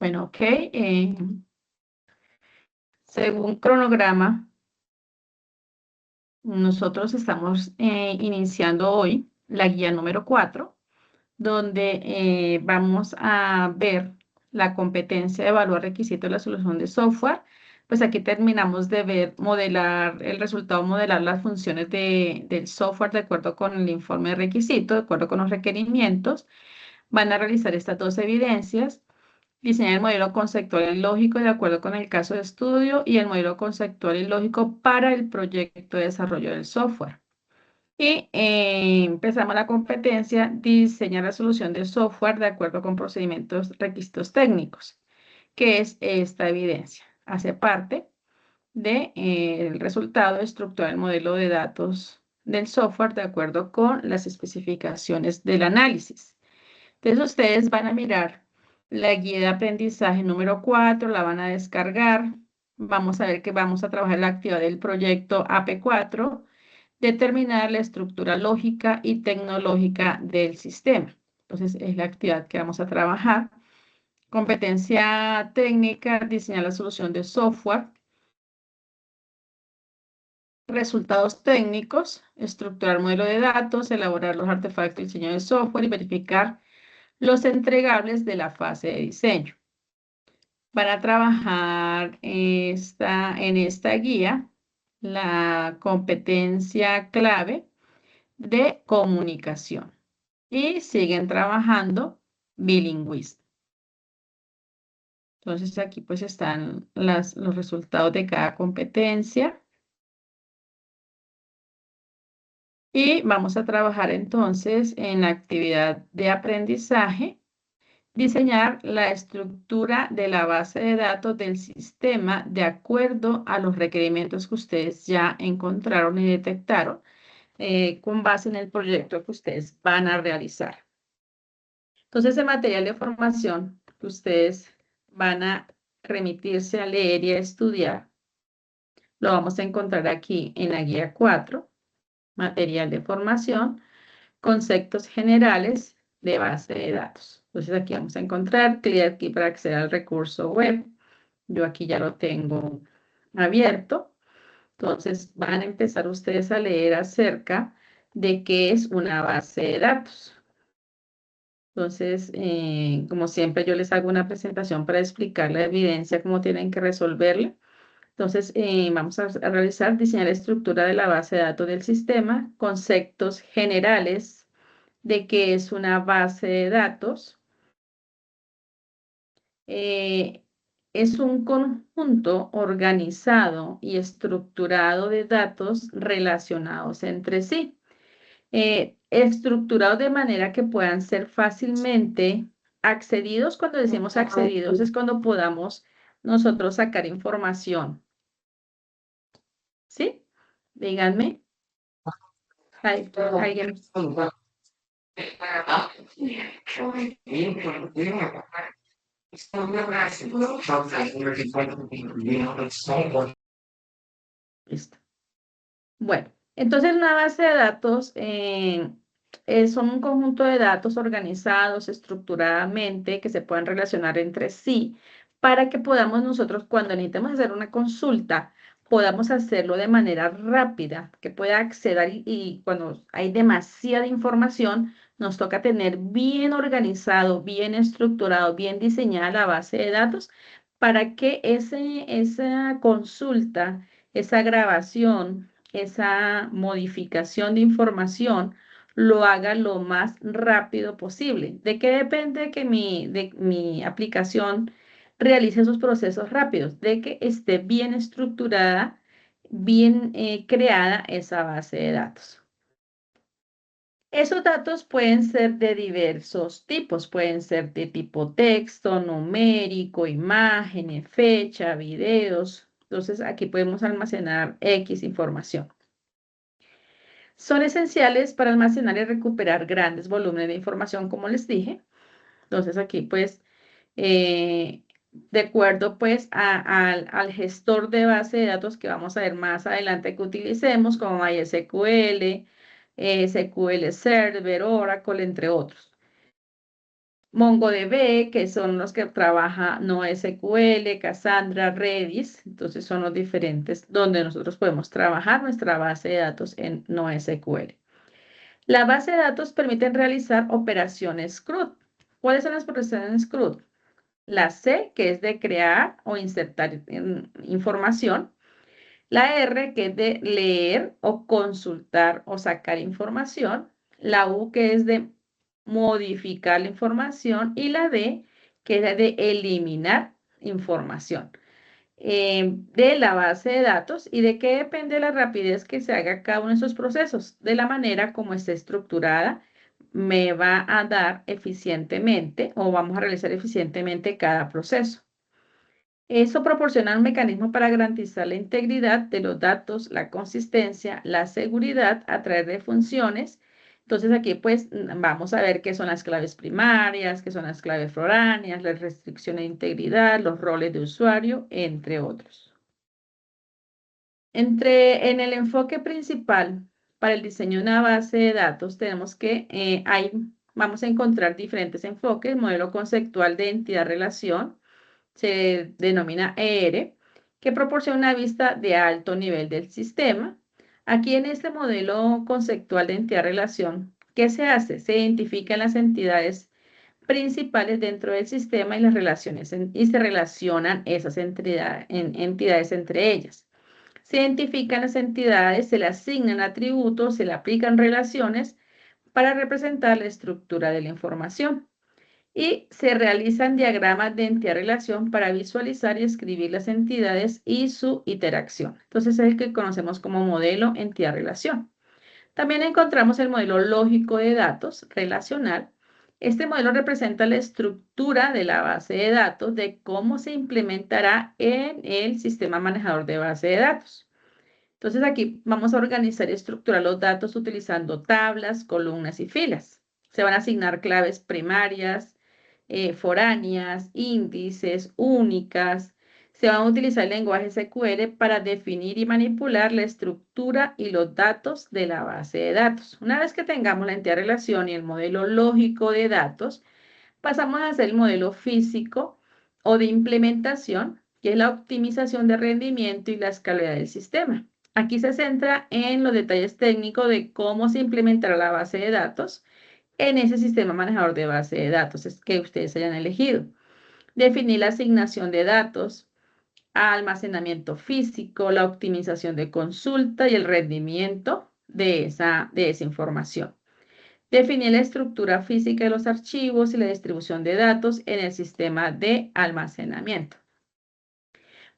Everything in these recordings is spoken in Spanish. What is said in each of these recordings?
Bueno, ok. Según cronograma, nosotros estamos iniciando hoy la guía número 4, donde vamos a ver la competencia de evaluar requisitos de la solución de software. Pues aquí terminamos de ver, modelar el resultado, modelar las funciones del software de acuerdo con el informe de requisitos, de acuerdo con los requerimientos. Van a realizar estas dos evidencias. Diseñar el modelo conceptual y lógico de acuerdo con el caso de estudio y el modelo conceptual y lógico para el proyecto de desarrollo del software. Y empezamos la competencia, diseñar la solución de software de acuerdo con procedimientos, requisitos técnicos, que es esta evidencia. Hace parte del resultado de estructurar el modelo de datos del software de acuerdo con las especificaciones del análisis. Entonces ustedes van a mirar la guía de aprendizaje número 4, la van a descargar. Vamos a ver que vamos a trabajar la actividad del proyecto AP4, determinar la estructura lógica y tecnológica del sistema. Entonces es la actividad que vamos a trabajar. Competencia técnica, diseñar la solución de software. Resultados técnicos, estructurar modelo de datos, elaborar los artefactos de diseño de software y verificar los entregables de la fase de diseño. Van a trabajar en esta guía la competencia clave de comunicación y siguen trabajando bilingüismo. Entonces aquí pues están los resultados de cada competencia. Y vamos a trabajar entonces en la actividad de aprendizaje, diseñar la estructura de la base de datos del sistema de acuerdo a los requerimientos que ustedes ya encontraron y detectaron con base en el proyecto que ustedes van a realizar. Entonces, el material de formación que ustedes van a remitirse a leer y a estudiar, lo vamos a encontrar aquí en la guía 4, material de formación, conceptos generales de base de datos. Entonces aquí vamos a encontrar, clic aquí para acceder al recurso web. Yo aquí ya lo tengo abierto. Entonces van a empezar ustedes a leer acerca de qué es una base de datos. Entonces, como siempre, yo les hago una presentación para explicar la evidencia, cómo tienen que resolverla. Entonces, vamos a realizar, diseñar la estructura de la base de datos del sistema, conceptos generales de qué es una base de datos. Es un conjunto organizado y estructurado de datos relacionados entre sí. Estructurados de manera que puedan ser fácilmente accedidos. Cuando decimos accedidos es cuando podamos nosotros sacar información. ¿Sí? Díganme. ¿Alguien? Listo. Bueno, entonces una base de datos son un conjunto de datos organizados estructuradamente que se puedan relacionar entre sí para que podamos nosotros, cuando necesitemos hacer una consulta, podamos hacerlo de manera rápida, que pueda acceder y cuando hay demasiada información, nos toca tener bien organizado, bien estructurado, bien diseñada la base de datos para que esa consulta, esa grabación, esa modificación de información lo haga lo más rápido posible. ¿De qué depende que de mi aplicación realice esos procesos rápidos? De que esté bien estructurada, bien creada esa base de datos. Esos datos pueden ser de diversos tipos, pueden ser de tipo texto, numérico, imágenes, fecha, videos. Entonces aquí podemos almacenar X información. Son esenciales para almacenar y recuperar grandes volúmenes de información, como les dije. Entonces aquí pues, de acuerdo pues al gestor de base de datos que vamos a ver más adelante que utilicemos, como MySQL, SQL Server, Oracle, entre otros. MongoDB, que son los que trabaja NoSQL, Cassandra, Redis, entonces son los diferentes donde nosotros podemos trabajar nuestra base de datos en NoSQL. La base de datos permite realizar operaciones CRUD. ¿Cuáles son las operaciones CRUD? La C, que es de crear o insertar información. La R, que es de leer o consultar o sacar información. La U, que es de modificar la información. Y la D, que es de eliminar información de la base de datos. ¿Y de qué depende la rapidez que se haga cada uno de esos procesos? De la manera como esté estructurada, me va a dar eficientemente o vamos a realizar eficientemente cada proceso. Eso proporciona un mecanismo para garantizar la integridad de los datos, la consistencia, la seguridad a través de funciones. Entonces aquí pues vamos a ver qué son las claves primarias, qué son las claves foráneas, las restricciones de integridad, los roles de usuario, entre otros. En el enfoque principal para el diseño de una base de datos tenemos que vamos a encontrar diferentes enfoques, modelo conceptual de entidad-relación, se denomina ER, que proporciona una vista de alto nivel del sistema. Aquí en este modelo conceptual de entidad-relación, ¿qué se hace? Se identifican las entidades principales dentro del sistema y las relaciones y se relacionan esas entidades entre ellas. Se identifican las entidades, se le asignan atributos, se le aplican relaciones para representar la estructura de la información y se realizan diagramas de entidad-relación para visualizar y escribir las entidades y su interacción. Entonces es el que conocemos como modelo entidad-relación. También encontramos el modelo lógico de datos relacional. Este modelo representa la estructura de la base de datos de cómo se implementará en el sistema manejador de base de datos. Entonces aquí vamos a organizar y estructurar los datos utilizando tablas, columnas y filas. Se van a asignar claves primarias, foráneas, índices, únicas. Se van a utilizar el lenguaje SQL para definir y manipular la estructura y los datos de la base de datos. Una vez que tengamos la entidad de relación y el modelo lógico de datos, pasamos a hacer el modelo físico o de implementación, que es la optimización de rendimiento y la escalabilidad del sistema. Aquí se centra en los detalles técnicos de cómo se implementará la base de datos en ese sistema manejador de base de datos que ustedes hayan elegido. Definir la asignación de datos, almacenamiento físico, la optimización de consulta y el rendimiento de esa información. Definir la estructura física de los archivos y la distribución de datos en el sistema de almacenamiento.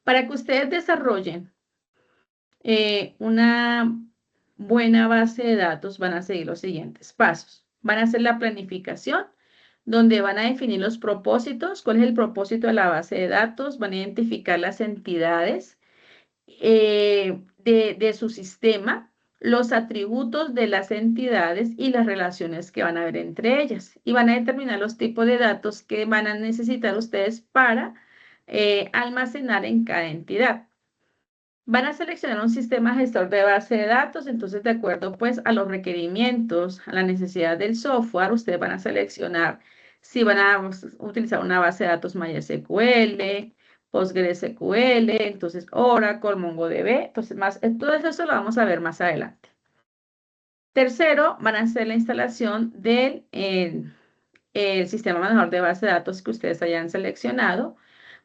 Para que ustedes desarrollen una buena base de datos, van a seguir los siguientes pasos. Van a hacer la planificación, donde van a definir los propósitos, cuál es el propósito de la base de datos, van a identificar las entidades de su sistema, los atributos de las entidades y las relaciones que van a haber entre ellas. Y van a determinar los tipos de datos que van a necesitar ustedes para almacenar en cada entidad. Van a seleccionar un sistema gestor de base de datos, entonces de acuerdo pues a los requerimientos, a la necesidad del software, ustedes van a seleccionar si van a utilizar una base de datos MySQL, PostgreSQL, entonces Oracle, MongoDB, entonces todo eso lo vamos a ver más adelante. Tercero, van a hacer la instalación del el sistema manejador de base de datos que ustedes hayan seleccionado.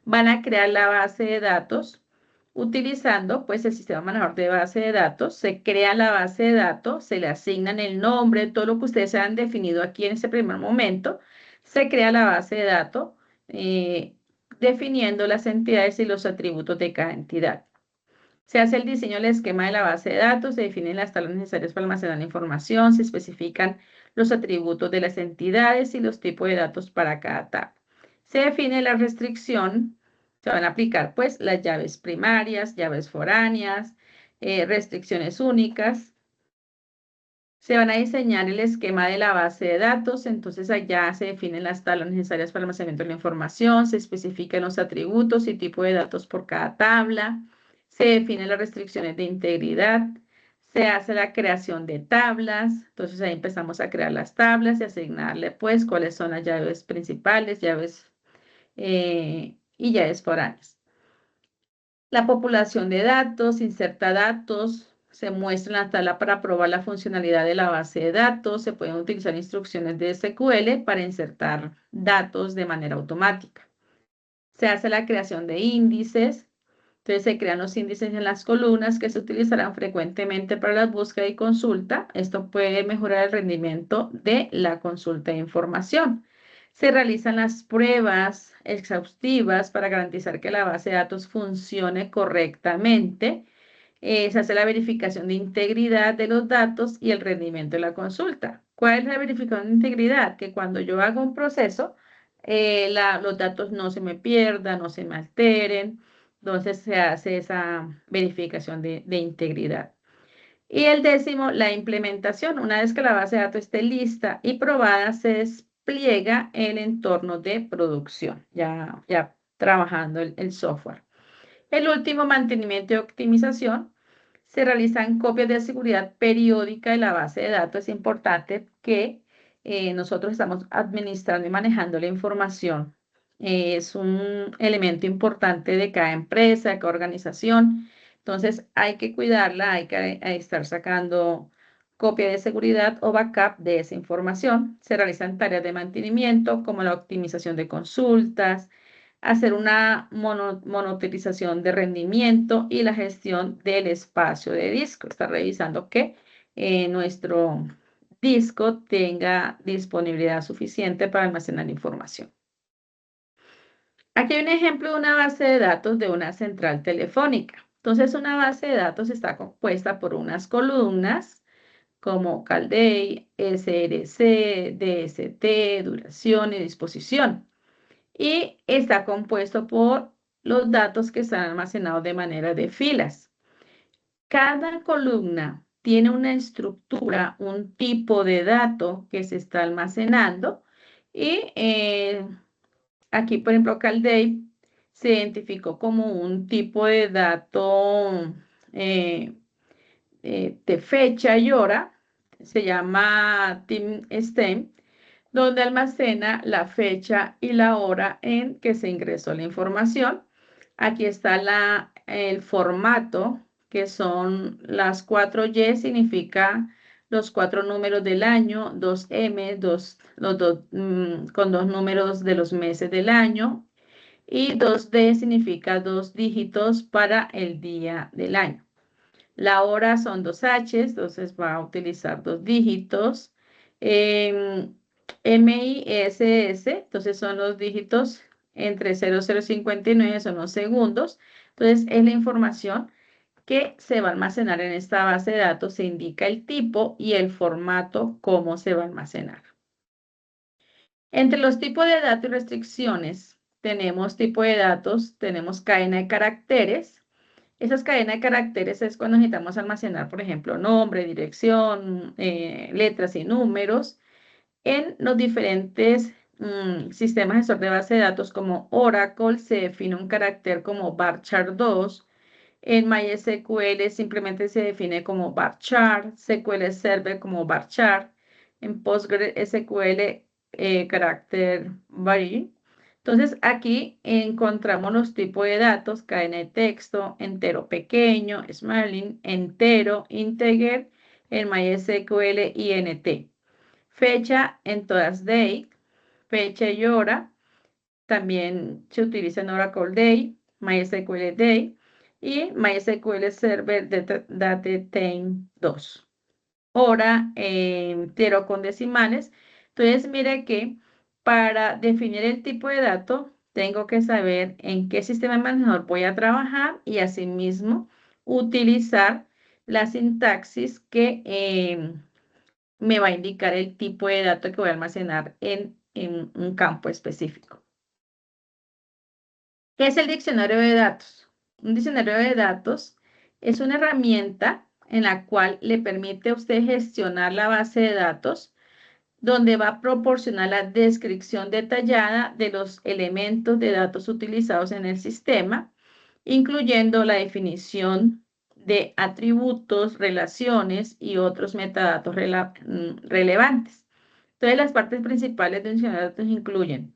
Van a crear la base de datos utilizando pues el sistema manejador de base de datos. Se crea la base de datos, se le asignan el nombre, todo lo que ustedes han definido aquí en ese primer momento. Se crea la base de datos definiendo las entidades y los atributos de cada entidad. Se hace el diseño del esquema de la base de datos, se definen las tablas necesarias para almacenar la información, se especifican los atributos de las entidades y los tipos de datos para cada tabla. Se define la restricción, se van a aplicar pues las llaves primarias, llaves foráneas, restricciones únicas. Se van a diseñar el esquema de la base de datos, entonces allá se definen las tablas necesarias para el almacenamiento de la información, se especifican los atributos y tipo de datos por cada tabla, se definen las restricciones de integridad, Se hace la creación de tablas, entonces ahí empezamos a crear las tablas y asignarle pues cuáles son las llaves principales, llaves y llaves foráneas. La populación de datos, inserta datos, se muestra en la tabla para probar la funcionalidad de la base de datos, se pueden utilizar instrucciones de SQL para insertar datos de manera automática. Se hace la creación de índices, entonces se crean los índices en las columnas que se utilizarán frecuentemente para la búsqueda y consulta. Esto puede mejorar el rendimiento de la consulta de información. Se realizan las pruebas exhaustivas para garantizar que la base de datos funcione correctamente. Se hace la verificación de integridad de los datos y el rendimiento de la consulta. ¿Cuál es la verificación de integridad? Que cuando yo hago un proceso, los datos no se me pierdan, no se me alteren. Entonces se hace esa verificación de integridad. Y el décimo, la implementación. Una vez que la base de datos esté lista y probada, se despliega el entorno de producción, ya trabajando el software. El último, mantenimiento y optimización. Se realizan copias de seguridad periódica de la base de datos. Es importante que nosotros estamos administrando y manejando la información. Es un elemento importante de cada empresa, de cada organización. Entonces hay que cuidarla, hay que estar sacando copia de seguridad o backup de esa información. Se realizan tareas de mantenimiento como la optimización de consultas, hacer una monitorización de rendimiento y la gestión del espacio de disco. Está revisando que nuestro disco tenga disponibilidad suficiente para almacenar información. Aquí hay un ejemplo de una base de datos de una central telefónica. Entonces, una base de datos está compuesta por unas columnas como CalDAY, SRC, DST, duración y disposición. Y está compuesto por los datos que están almacenados de manera de filas. Cada columna tiene una estructura, un tipo de dato que se está almacenando y aquí, por ejemplo, CalDAY se identificó como un tipo de dato de fecha y hora, se llama TIME-STEM, donde almacena la fecha y la hora en que se ingresó la información. Aquí está el formato, que son las 4Y, significa los 4 números del año, 2M, con 2 números de los meses del año, y 2D significa 2 dígitos para el día del año. La hora son 2H, entonces va a utilizar 2 dígitos. MISS, entonces son los dígitos entre 0059, son los segundos. Entonces es la información que se va a almacenar en esta base de datos. Se indica el tipo y el formato, cómo se va a almacenar. Entre los tipos de datos y restricciones, tenemos tipo de datos, tenemos cadena de caracteres. Esas cadenas de caracteres es cuando necesitamos almacenar, por ejemplo, nombre, dirección, letras y números en los diferentes sistemas gestor de base de datos como Oracle. Se define un carácter como varchar 2. En MySQL simplemente se define como varchar, SQL Server como varchar, en PostgreSQL carácter var. Entonces aquí encontramos los tipos de datos: cadena de texto, entero pequeño, smalling, entero, integer, en MySQL INT. Fecha en todas day, fecha y hora, también se utiliza en Oracle Day, MySQL Day y MySQL Server Date 2. Hora entero con decimales. Entonces, mire que para definir el tipo de dato, tengo que saber en qué sistema manejador voy a trabajar y asimismo utilizar la sintaxis que me va a indicar el tipo de dato que voy a almacenar en un campo específico. ¿Qué es el diccionario de datos? Un diccionario de datos es una herramienta en la cual le permite a usted gestionar la base de datos, donde va a proporcionar la descripción detallada de los elementos de datos utilizados en el sistema, incluyendo la definición de atributos, relaciones y otros metadatos relevantes. Entonces, las partes principales de un diccionario de datos incluyen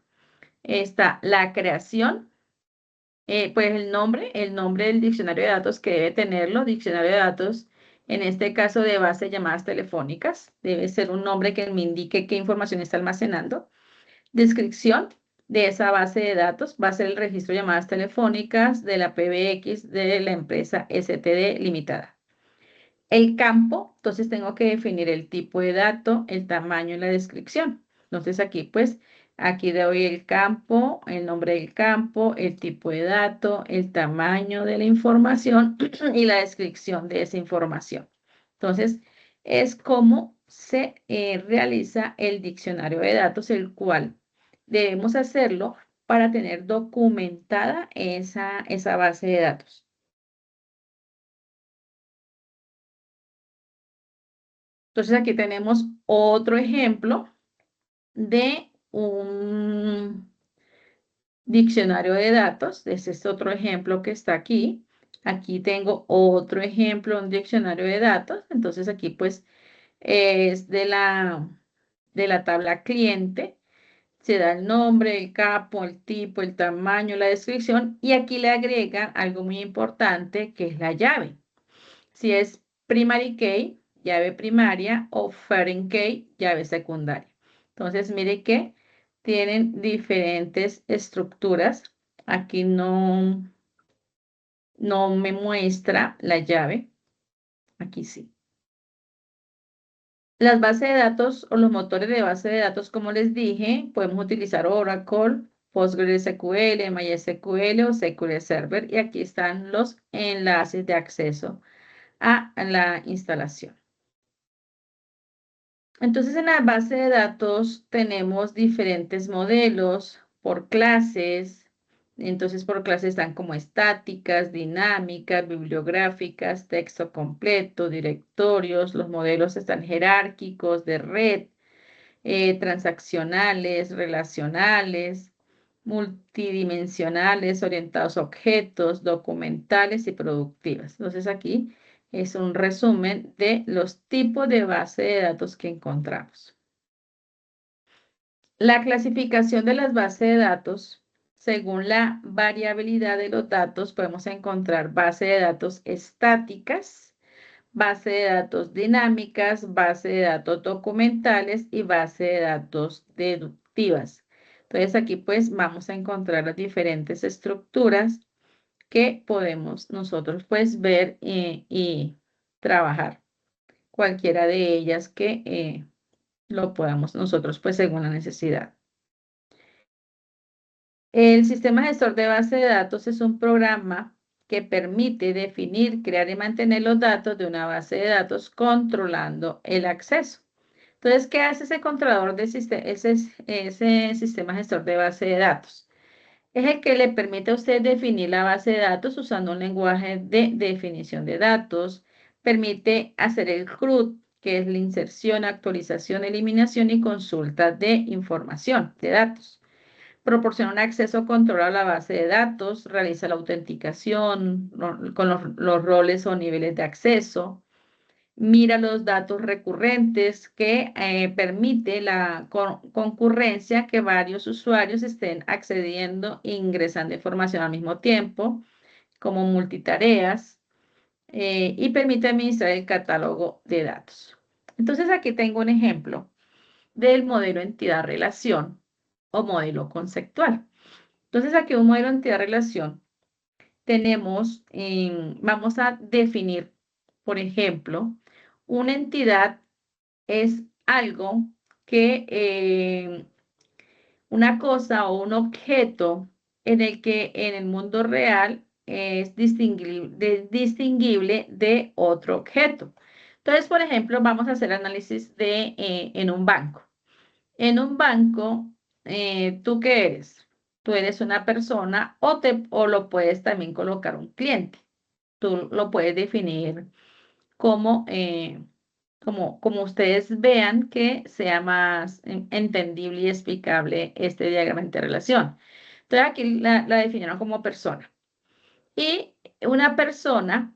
está la creación, pues el nombre del diccionario de datos que debe tenerlo, diccionario de datos, en este caso de base de llamadas telefónicas, debe ser un nombre que me indique qué información está almacenando. Descripción de esa base de datos va a ser el registro de llamadas telefónicas de la PBX de la empresa STD Limitada. El campo, entonces tengo que definir el tipo de dato, el tamaño y la descripción. Entonces aquí pues, aquí doy el campo, el nombre del campo, el tipo de dato, el tamaño de la información y la descripción de esa información. Entonces, es como se realiza el diccionario de datos, el cual debemos hacerlo para tener documentada esa base de datos. Entonces aquí tenemos otro ejemplo de un diccionario de datos. Ese es otro ejemplo que está aquí. Aquí tengo otro ejemplo, un diccionario de datos. Entonces aquí pues es de la tabla cliente. Se da el nombre, el capo, el tipo, el tamaño, la descripción. Y aquí le agregan algo muy importante que es la llave. Si es primary key, llave primaria, o foreign key, llave secundaria. Entonces, mire que tienen diferentes estructuras. Aquí no me muestra la llave. Aquí sí. Las bases de datos o los motores de base de datos, como les dije, podemos utilizar Oracle, PostgreSQL, MySQL o SQL Server. Y aquí están los enlaces de acceso a la instalación. Entonces, en la base de datos tenemos diferentes modelos por clases. Entonces, por clases están como estáticas, dinámicas, bibliográficas, texto completo, directorios. Los modelos están jerárquicos, de red, transaccionales, relacionales, multidimensionales, orientados a objetos, documentales y productivas. Entonces, aquí es un resumen de los tipos de base de datos que encontramos. La clasificación de las bases de datos, según la variabilidad de los datos, podemos encontrar base de datos estáticas, base de datos dinámicas, base de datos documentales y base de datos deductivas. Entonces aquí pues vamos a encontrar las diferentes estructuras que podemos nosotros pues ver y trabajar. Cualquiera de ellas que lo podamos nosotros pues según la necesidad. El sistema gestor de base de datos es un programa que permite definir, crear y mantener los datos de una base de datos controlando el acceso. Entonces, ¿qué hace ese controlador de ese sistema gestor de base de datos? Es el que le permite a usted definir la base de datos usando un lenguaje de definición de datos, permite hacer el CRUD, que es la inserción, actualización, eliminación y consulta de información, de datos. Proporciona un acceso controlado a la base de datos, realiza la autenticación con los roles o niveles de acceso, mira los datos recurrentes que permite la concurrencia que varios usuarios estén accediendo e ingresando información al mismo tiempo, como multitareas, y permite administrar el catálogo de datos. Entonces aquí tengo un ejemplo del modelo entidad-relación o modelo conceptual. Entonces aquí un modelo entidad-relación tenemos, vamos a definir, por ejemplo, una entidad es algo que, una cosa o un objeto en el que en el mundo real es distinguible de otro objeto. Entonces, por ejemplo, vamos a hacer análisis en un banco. En un banco, ¿tú qué eres? Tú eres una persona o lo puedes también colocar un cliente. Tú lo puedes definir como, como ustedes vean que sea más entendible y explicable este diagrama de interrelación. Entonces aquí la definieron como persona. Y una persona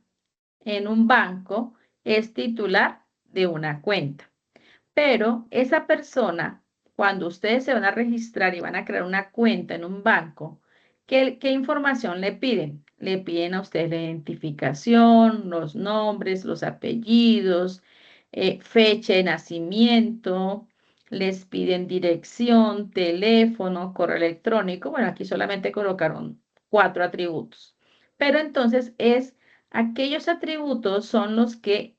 en un banco es titular de una cuenta. Pero esa persona, cuando ustedes se van a registrar y van a crear una cuenta en un banco, ¿qué información le piden? Le piden a ustedes la identificación, los nombres, los apellidos, fecha de nacimiento, les piden dirección, teléfono, correo electrónico. Bueno, aquí solamente colocaron 4 atributos. Pero entonces aquellos atributos son los que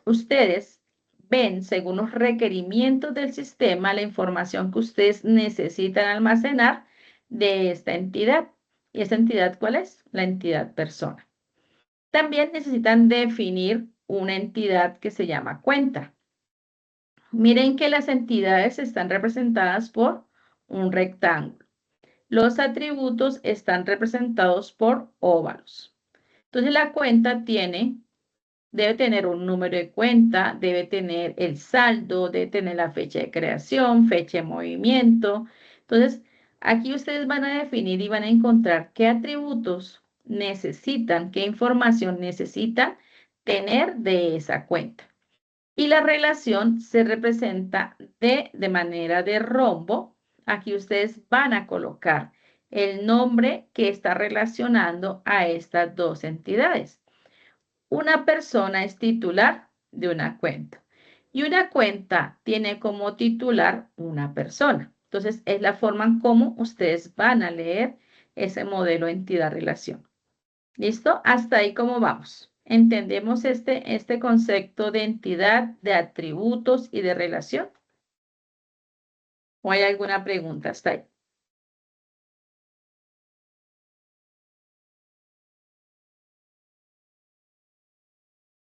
ustedes ven según los requerimientos del sistema la información que ustedes necesitan almacenar de esta entidad. ¿Y esa entidad cuál es? La entidad persona. También necesitan definir una entidad que se llama cuenta. Miren que las entidades están representadas por un rectángulo. Los atributos están representados por óvalos. Entonces la cuenta debe tener un número de cuenta, debe tener el saldo, debe tener la fecha de creación, fecha de movimiento. Entonces, aquí ustedes van a definir y van a encontrar qué atributos necesitan, qué información necesitan tener de esa cuenta. Y la relación se representa de manera de rombo. Aquí ustedes van a colocar el nombre que está relacionando a estas dos entidades. Una persona es titular de una cuenta y una cuenta tiene como titular una persona. Entonces, es la forma en cómo ustedes van a leer ese modelo entidad-relación. ¿Listo? Hasta ahí cómo vamos. ¿Entendemos este concepto de entidad, de atributos y de relación? ¿O hay alguna pregunta hasta ahí?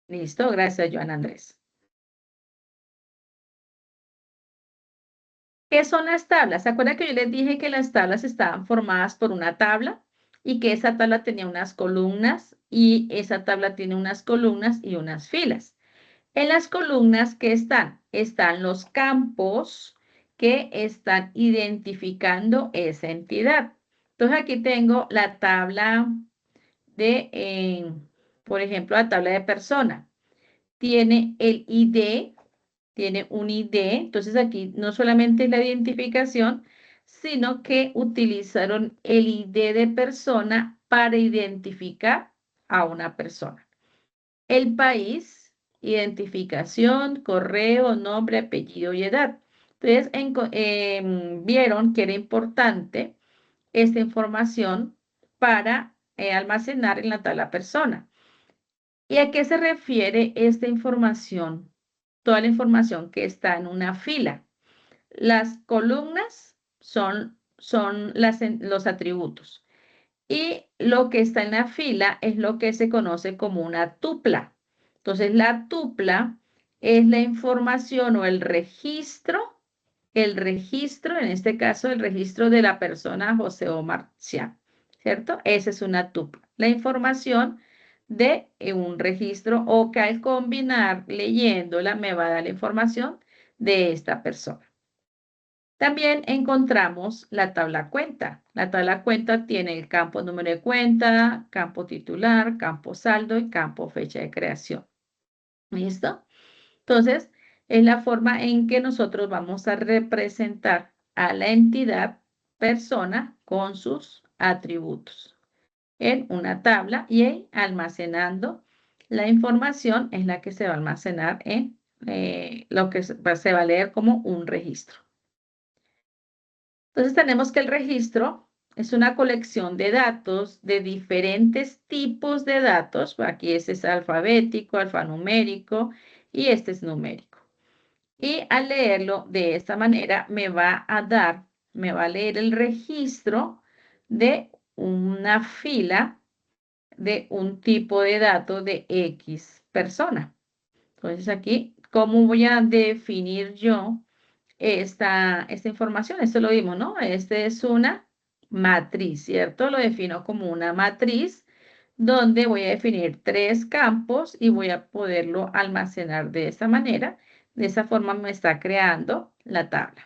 Listo, gracias, Joan Andrés. ¿Qué son las tablas? ¿Se acuerdan que yo les dije que las tablas estaban formadas por una tabla y que esa tabla tenía unas columnas y esa tabla tiene unas columnas y unas filas? En las columnas, ¿qué están? Están los campos que están identificando esa entidad. Entonces aquí tengo la tabla por ejemplo, la tabla de persona. Tiene el ID, tiene un ID, entonces aquí no solamente la identificación, sino que utilizaron el ID de persona para identificar a una persona. El país, identificación, correo, nombre, apellido y edad. Entonces, vieron que era importante esta información para almacenar en la tabla persona. ¿Y a qué se refiere esta información? Toda la información que está en una fila. Las columnas son los atributos. Y lo que está en la fila es lo que se conoce como una tupla. Entonces, la tupla es la información o el registro, en este caso, el registro de la persona José Omar Chiam, ¿cierto? Esa es una tupla. La información de un registro o que al combinar leyéndola me va a dar la información de esta persona. También encontramos la tabla cuenta. La tabla cuenta tiene el campo número de cuenta, campo titular, campo saldo y campo fecha de creación. ¿Listo? Entonces, es la forma en que nosotros vamos a representar a la entidad persona con sus atributos en una tabla y almacenando la información es la que se va a almacenar en lo que se va a leer como un registro. Entonces tenemos que el registro es una colección de datos, de diferentes tipos de datos. Aquí este es alfabético, alfanumérico y este es numérico. Y al leerlo de esta manera me va a leer el registro de una fila de un tipo de dato de X persona. Entonces aquí, ¿cómo voy a definir yo esta información? Esto lo vimos, ¿no? Este es una matriz, ¿cierto? Lo defino como una matriz donde voy a definir 3 campos y voy a poderlo almacenar de esta manera. De esa forma me está creando la tabla.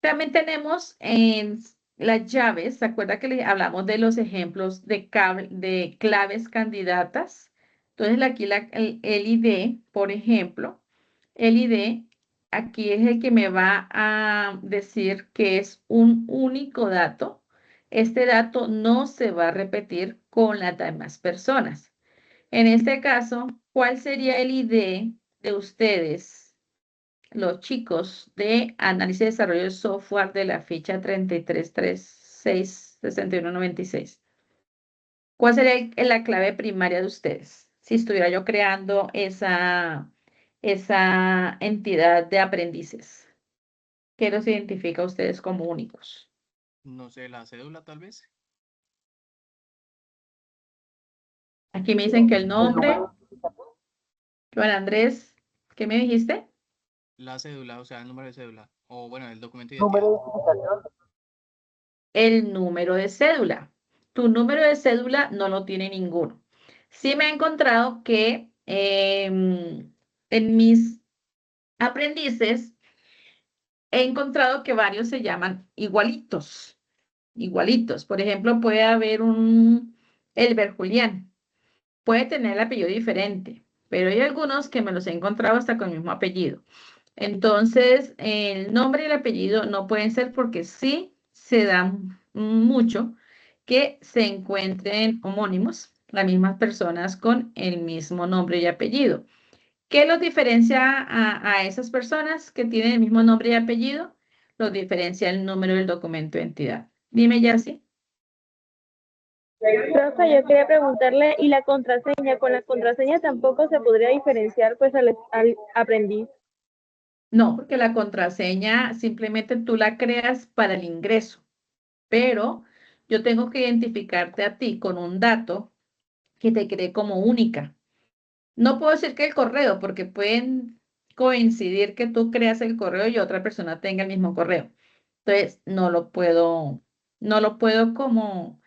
También tenemos las llaves, ¿se acuerda que le hablamos de los ejemplos de claves candidatas? Entonces aquí el ID, por ejemplo, el ID aquí es el que me va a decir que es un único dato. Este dato no se va a repetir con las demás personas. En este caso, ¿cuál sería el ID de ustedes, los chicos de análisis y desarrollo de software de la ficha 33366196? ¿Cuál sería la clave primaria de ustedes? Si estuviera yo creando esa entidad de aprendices, ¿qué los identifica a ustedes como únicos? No sé, la cédula tal vez. Aquí me dicen que el nombre, Juan Andrés, ¿qué me dijiste? La cédula, o sea, el número de cédula. O bueno, el documento de Número identidad. de identificación. El número de cédula. Tu número de cédula no lo tiene ninguno. Sí me he encontrado que en mis aprendices he encontrado que varios se llaman igualitos, igualitos. Por ejemplo, puede haber un Elber Julián, puede tener el apellido diferente, pero hay algunos que me los he encontrado hasta con el mismo apellido. Entonces, el nombre y el apellido no pueden ser porque sí se dan mucho que se encuentren homónimos, las mismas personas con el mismo nombre y apellido. ¿Qué los diferencia a esas personas que tienen el mismo nombre y apellido? Los diferencia el número del documento de identidad. Dime, Yassi. Profe, yo quería preguntarle, ¿y la contraseña? Con la contraseña tampoco se podría diferenciar pues al aprendiz. No, porque la contraseña simplemente tú la creas para el ingreso, pero yo tengo que identificarte a ti con un dato que te cree como única. No puedo decir que el correo, porque pueden coincidir que tú creas el correo y otra persona tenga el mismo correo. Entonces, no lo puedo como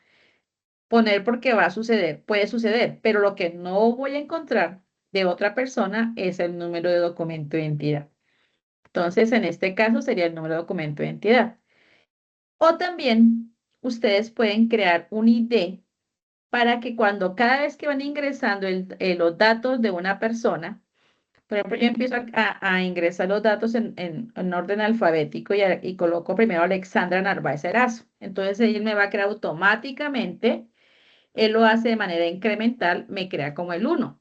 poner porque va a suceder, puede suceder, pero lo que no voy a encontrar de otra persona es el número de documento de identidad. Entonces, en este caso sería el número de documento de identidad. O también ustedes pueden crear un ID para que cuando cada vez que van ingresando los datos de una persona, por ejemplo, yo empiezo a ingresar los datos en orden alfabético y coloco primero Alexandra Narváez Erazo. Entonces, él me va a crear automáticamente, él lo hace de manera incremental, me crea como el 1.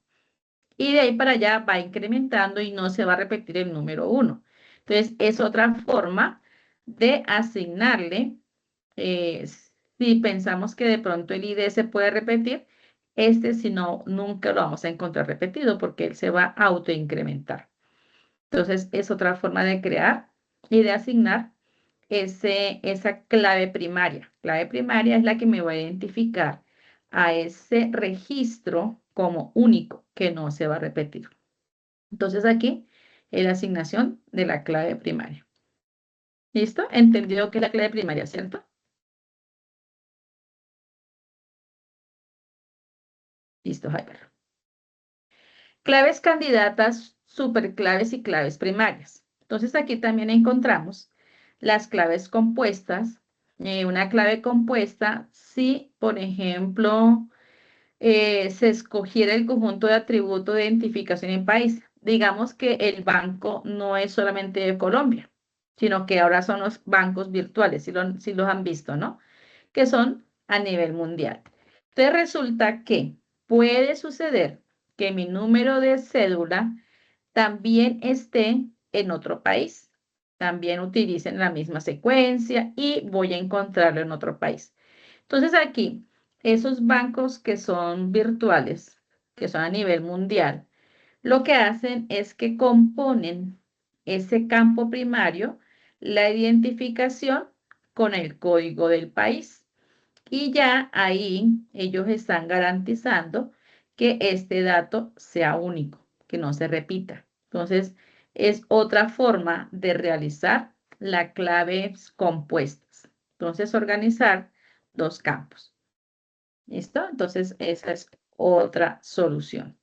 Y de ahí para allá va incrementando y no se va a repetir el número 1. Entonces, es otra forma de asignarle, eh, si pensamos que de pronto el ID se puede repetir, si no, nunca lo vamos a encontrar repetido porque él se va a autoincrementar. Entonces, es otra forma de crear y de asignar esa clave primaria. Clave primaria es la que me va a identificar a ese registro como único, que no se va a repetir. Entonces, aquí es la asignación de la clave primaria. ¿Listo? ¿Entendido qué es la clave primaria, cierto? Listo, Javier. Claves candidatas, superclaves y claves primarias. Entonces aquí también encontramos las claves compuestas. Una clave compuesta, si por ejemplo se escogiera el conjunto de atributos de identificación en país. Digamos que el banco no es solamente de Colombia, sino que ahora son los bancos virtuales, si los han visto, ¿no? Que son a nivel mundial. Entonces resulta que puede suceder que mi número de cédula también esté en otro país. También utilicen la misma secuencia y voy a encontrarlo en otro país. Entonces aquí, esos bancos que son virtuales, que son a nivel mundial, lo que hacen es que componen ese campo primario, la identificación con el código del país. Y ya ahí ellos están garantizando que este dato sea único, que no se repita. Entonces, es otra forma de realizar las claves compuestas. Entonces, organizar dos campos. ¿Listo? Entonces, esa es otra solución.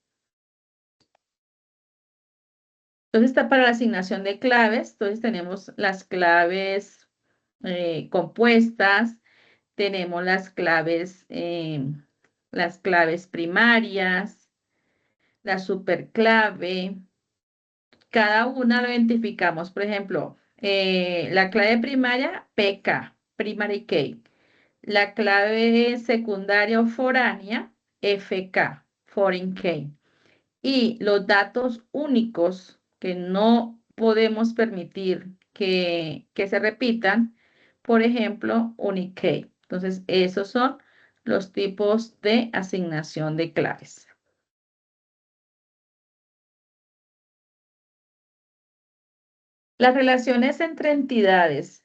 Entonces, está para la asignación de claves. Entonces, tenemos las claves compuestas, tenemos las claves primarias, la superclave. Cada una lo identificamos. Por ejemplo, la clave primaria, PK, primary key. La clave secundaria o foránea, FK, foreign key. Y los datos únicos que no podemos permitir que se repitan, por ejemplo, unique key. Entonces, esos son los tipos de asignación de claves. Las relaciones entre entidades.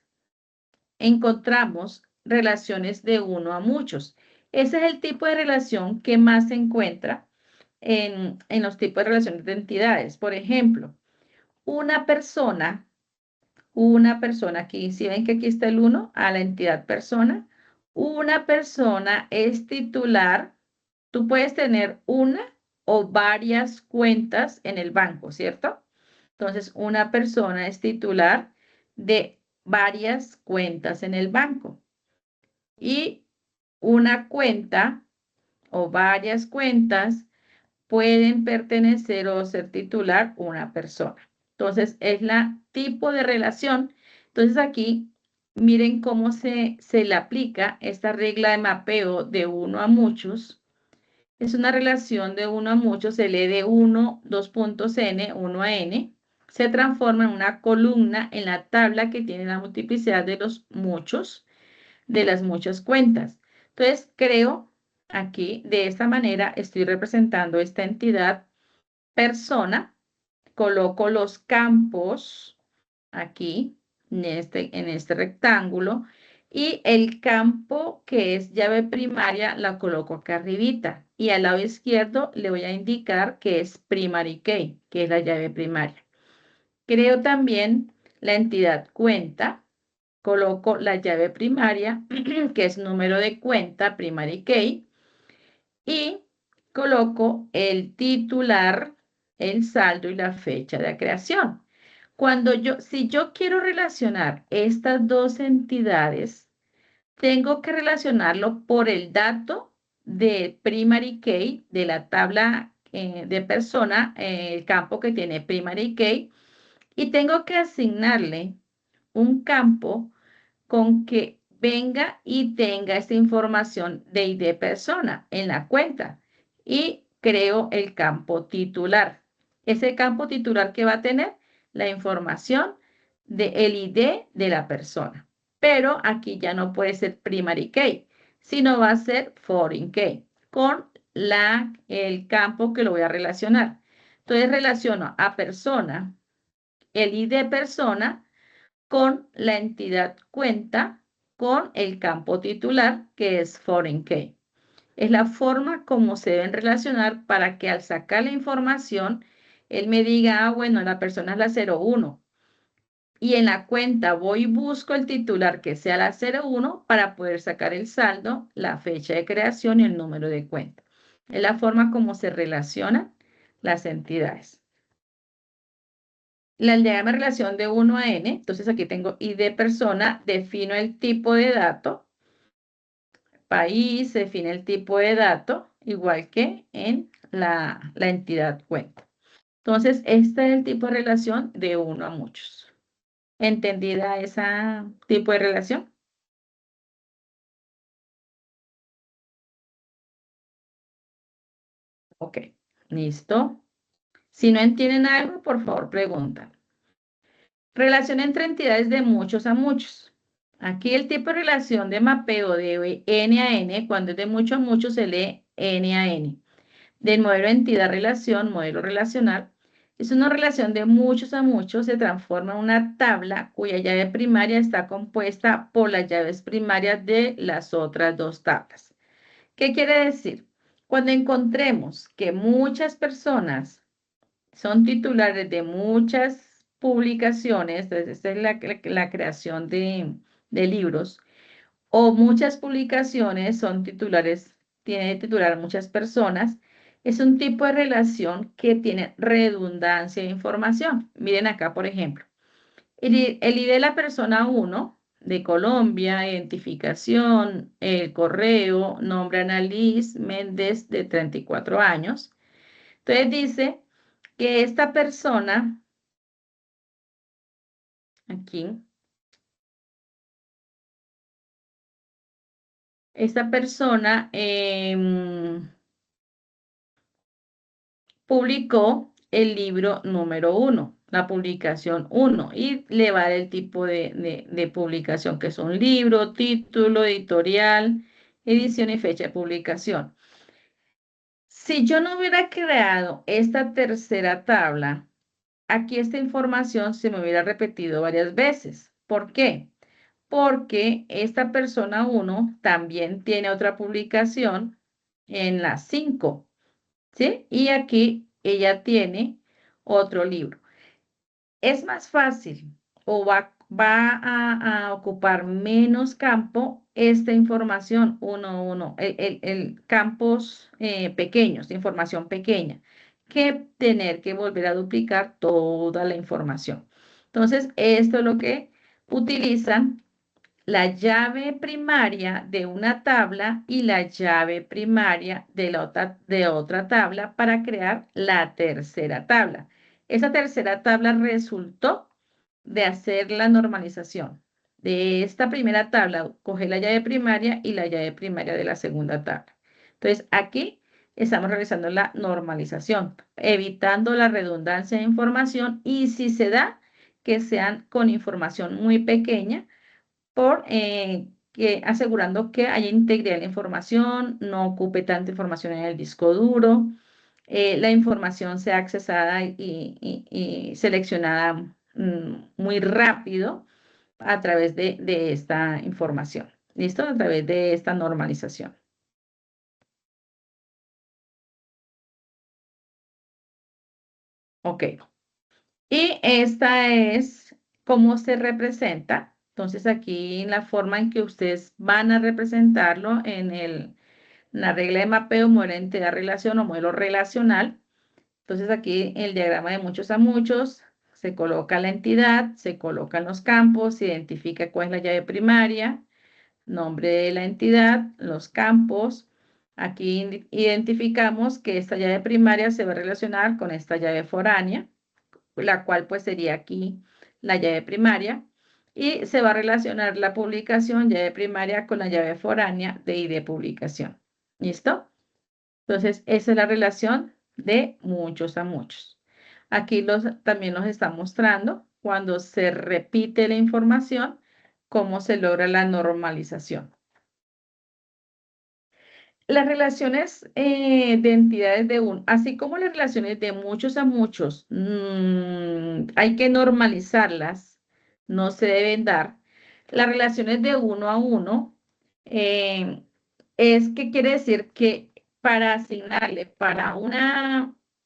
Encontramos relaciones de uno a muchos. Ese es el tipo de relación que más se encuentra en los tipos de relaciones de entidades. Por ejemplo, una persona, aquí, si ven que aquí está el 1 a la entidad persona, una persona es titular. Tú puedes tener una o varias cuentas en el banco, ¿cierto? Entonces, una persona es titular de varias cuentas en el banco. Y una cuenta o varias cuentas pueden pertenecer o ser titular una persona. Entonces, es la tipo de relación. Entonces, aquí miren cómo se le aplica esta regla de mapeo de uno a muchos. Es una relación de uno a muchos, se lee de 1, 2 puntos n, 1 a n, se transforma en una columna en la tabla que tiene la multiplicidad de los muchos, de las muchas cuentas. Entonces, creo aquí, de esta manera, estoy representando esta entidad persona, coloco los campos aquí, en este rectángulo, y el campo que es llave primaria la coloco acá arribita. Y al lado izquierdo le voy a indicar que es primary key, que es la llave primaria. Creo también la entidad cuenta. Coloco la llave primaria, que es número de cuenta, primary key. Y coloco el titular, el saldo y la fecha de creación. Si yo quiero relacionar estas dos entidades, tengo que relacionarlo por el dato de primary key de la tabla de persona, el campo que tiene primary key, y tengo que asignarle un campo con que venga y tenga esta información de ID persona en la cuenta y creo el campo titular. Ese campo titular que va a tener la información del ID de la persona. Pero aquí ya no puede ser primary key, sino va a ser foreign key con el campo que lo voy a relacionar. Entonces relaciono a persona, el ID persona, con la entidad cuenta, con el campo titular, que es foreign key. Es la forma como se deben relacionar para que al sacar la información, él me diga, bueno, la persona es la 01. Y en la cuenta voy y busco el titular que sea la 01 para poder sacar el saldo, la fecha de creación y el número de cuenta. Es la forma como se relacionan las entidades. La diagrama de relación de 1 a n, entonces aquí tengo ID persona, defino el tipo de dato, país, define el tipo de dato, igual que en la entidad cuenta. Entonces, este es el tipo de relación de 1 a muchos. ¿Entendida ese tipo de relación? Ok, listo. Si no entienden algo, por favor, preguntan. Relación entre entidades de muchos a muchos. Aquí el tipo de relación de mapeo de N a N, cuando es de mucho a mucho, se lee N a N. Del modelo entidad-relación, modelo relacional, es una relación de muchos a muchos, se transforma en una tabla cuya llave primaria está compuesta por las llaves primarias de las otras dos tablas. ¿Qué quiere decir? Cuando encontremos que muchas personas son titulares de muchas publicaciones, entonces esta es la creación de libros, o muchas publicaciones son titulares, tiene de titular muchas personas, es un tipo de relación que tiene redundancia de información. Miren acá, por ejemplo, el ID de la persona 1 de Colombia, identificación, el correo, nombre Annalise Méndez de 34 años. Entonces dice que esta persona, aquí, esta persona publicó el libro número 1, la publicación 1, y le va a dar el tipo de publicación, que son libro, título, editorial, edición y fecha de publicación. Si yo no hubiera creado esta tercera tabla, aquí esta información se me hubiera repetido varias veces. ¿Por qué? Porque esta persona 1 también tiene otra publicación en la 5, ¿sí? Y aquí ella tiene otro libro. Es más fácil o va a ocupar menos campo esta información, campos pequeños, información pequeña, que tener que volver a duplicar toda la información. Entonces, esto es lo que utilizan la llave primaria de una tabla y la llave primaria de otra tabla para crear la tercera tabla. Esa tercera tabla resultó de hacer la normalización. De esta primera tabla, coge la llave primaria y la llave primaria de la segunda tabla. Entonces, aquí estamos realizando la normalización, evitando la redundancia de información y si se da, que sean con información muy pequeña, asegurando que haya integridad en la información, no ocupe tanta información en el disco duro, la información sea accesada y seleccionada muy rápido a través de esta información. ¿Listo? A través de esta normalización. Ok. Y esta es cómo se representa. Entonces, aquí la forma en que ustedes van a representarlo en la regla de mapeo, modelo de entidad relación o modelo relacional. Entonces, aquí el diagrama de muchos a muchos, se coloca la entidad, se colocan los campos, se identifica cuál es la llave primaria, nombre de la entidad, los campos. Aquí identificamos que esta llave primaria se va a relacionar con esta llave foránea, la cual pues sería aquí la llave primaria, y se va a relacionar la publicación llave primaria con la llave foránea de ID publicación. ¿Listo? Entonces, esa es la relación de muchos a muchos. Aquí también nos está mostrando cuando se repite la información, cómo se logra la normalización. Las relaciones de entidades de uno, así como las relaciones de muchos a muchos, hay que normalizarlas, no se deben dar. Las relaciones de uno a uno eh, es que quiere decir que para asignarle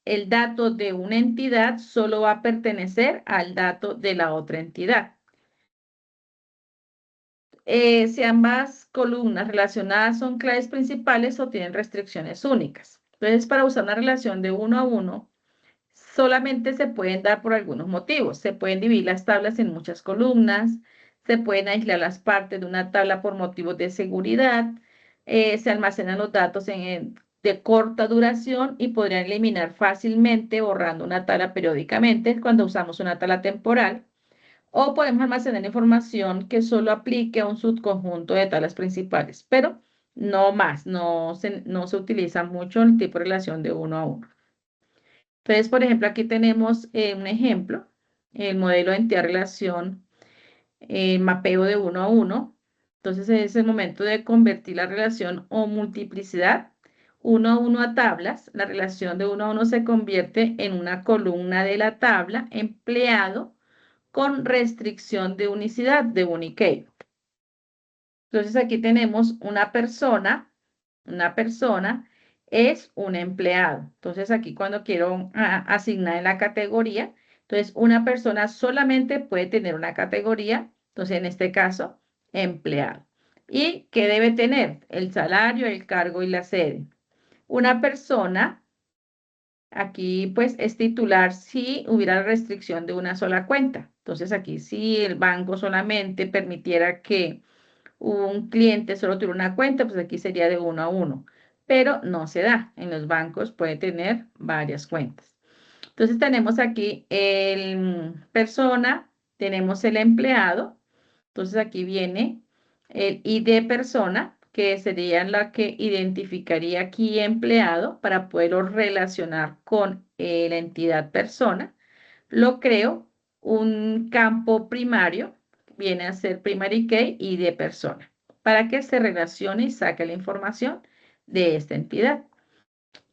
el dato de una entidad solo va a pertenecer al dato de la otra entidad. Si ambas columnas relacionadas son claves principales o tienen restricciones únicas. Entonces, para usar una relación de uno a uno, solamente se pueden dar por algunos motivos. Se pueden dividir las tablas en muchas columnas, se pueden aislar las partes de una tabla por motivos de seguridad, se almacenan los datos de corta duración y podrían eliminar fácilmente borrando una tabla periódicamente cuando usamos una tabla temporal. O podemos almacenar información que solo aplique a un subconjunto de tablas principales, pero no más, no se utiliza mucho el tipo de relación de uno a uno. Entonces, por ejemplo, aquí tenemos un ejemplo, el modelo de entidad-relación, mapeo de uno a uno. Entonces, es el momento de convertir la relación o multiplicidad uno a uno a tablas. La relación de uno a uno se convierte en una columna de la tabla empleado con restricción de unicidad, de unicade. Entonces aquí tenemos una persona es un empleado. Entonces aquí cuando quiero asignar en la categoría, entonces una persona solamente puede tener una categoría, entonces en este caso, empleado. ¿Y qué debe tener? El salario, el cargo y la sede. Una persona Aquí pues es titular si hubiera restricción de una sola cuenta. Entonces aquí si el banco solamente permitiera que un cliente solo tuviera una cuenta, pues aquí sería de 1 a 1. Pero no se da. En los bancos puede tener varias cuentas. Entonces tenemos aquí el persona, tenemos el empleado. Entonces aquí viene el ID persona, que sería la que identificaría aquí empleado para poderlo relacionar con la entidad persona. Lo creo un campo primario, viene a ser primary key ID persona, para que se relacione y saque la información de esta entidad.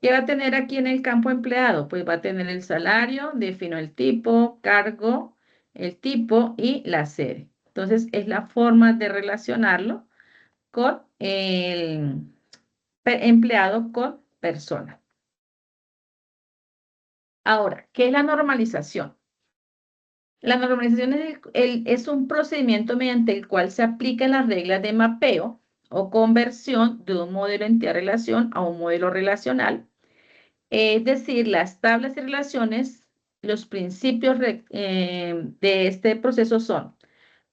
¿Qué va a tener aquí en el campo empleado? Pues va a tener el salario, defino el tipo, cargo, el tipo y la sede. Entonces, es la forma de relacionarlo con el empleado con persona. Ahora, ¿qué es la normalización? La normalización es un procedimiento mediante el cual se aplican las reglas de mapeo o conversión de un modelo entidad-relación a un modelo relacional. Es decir, las tablas y relaciones, los principios de este proceso son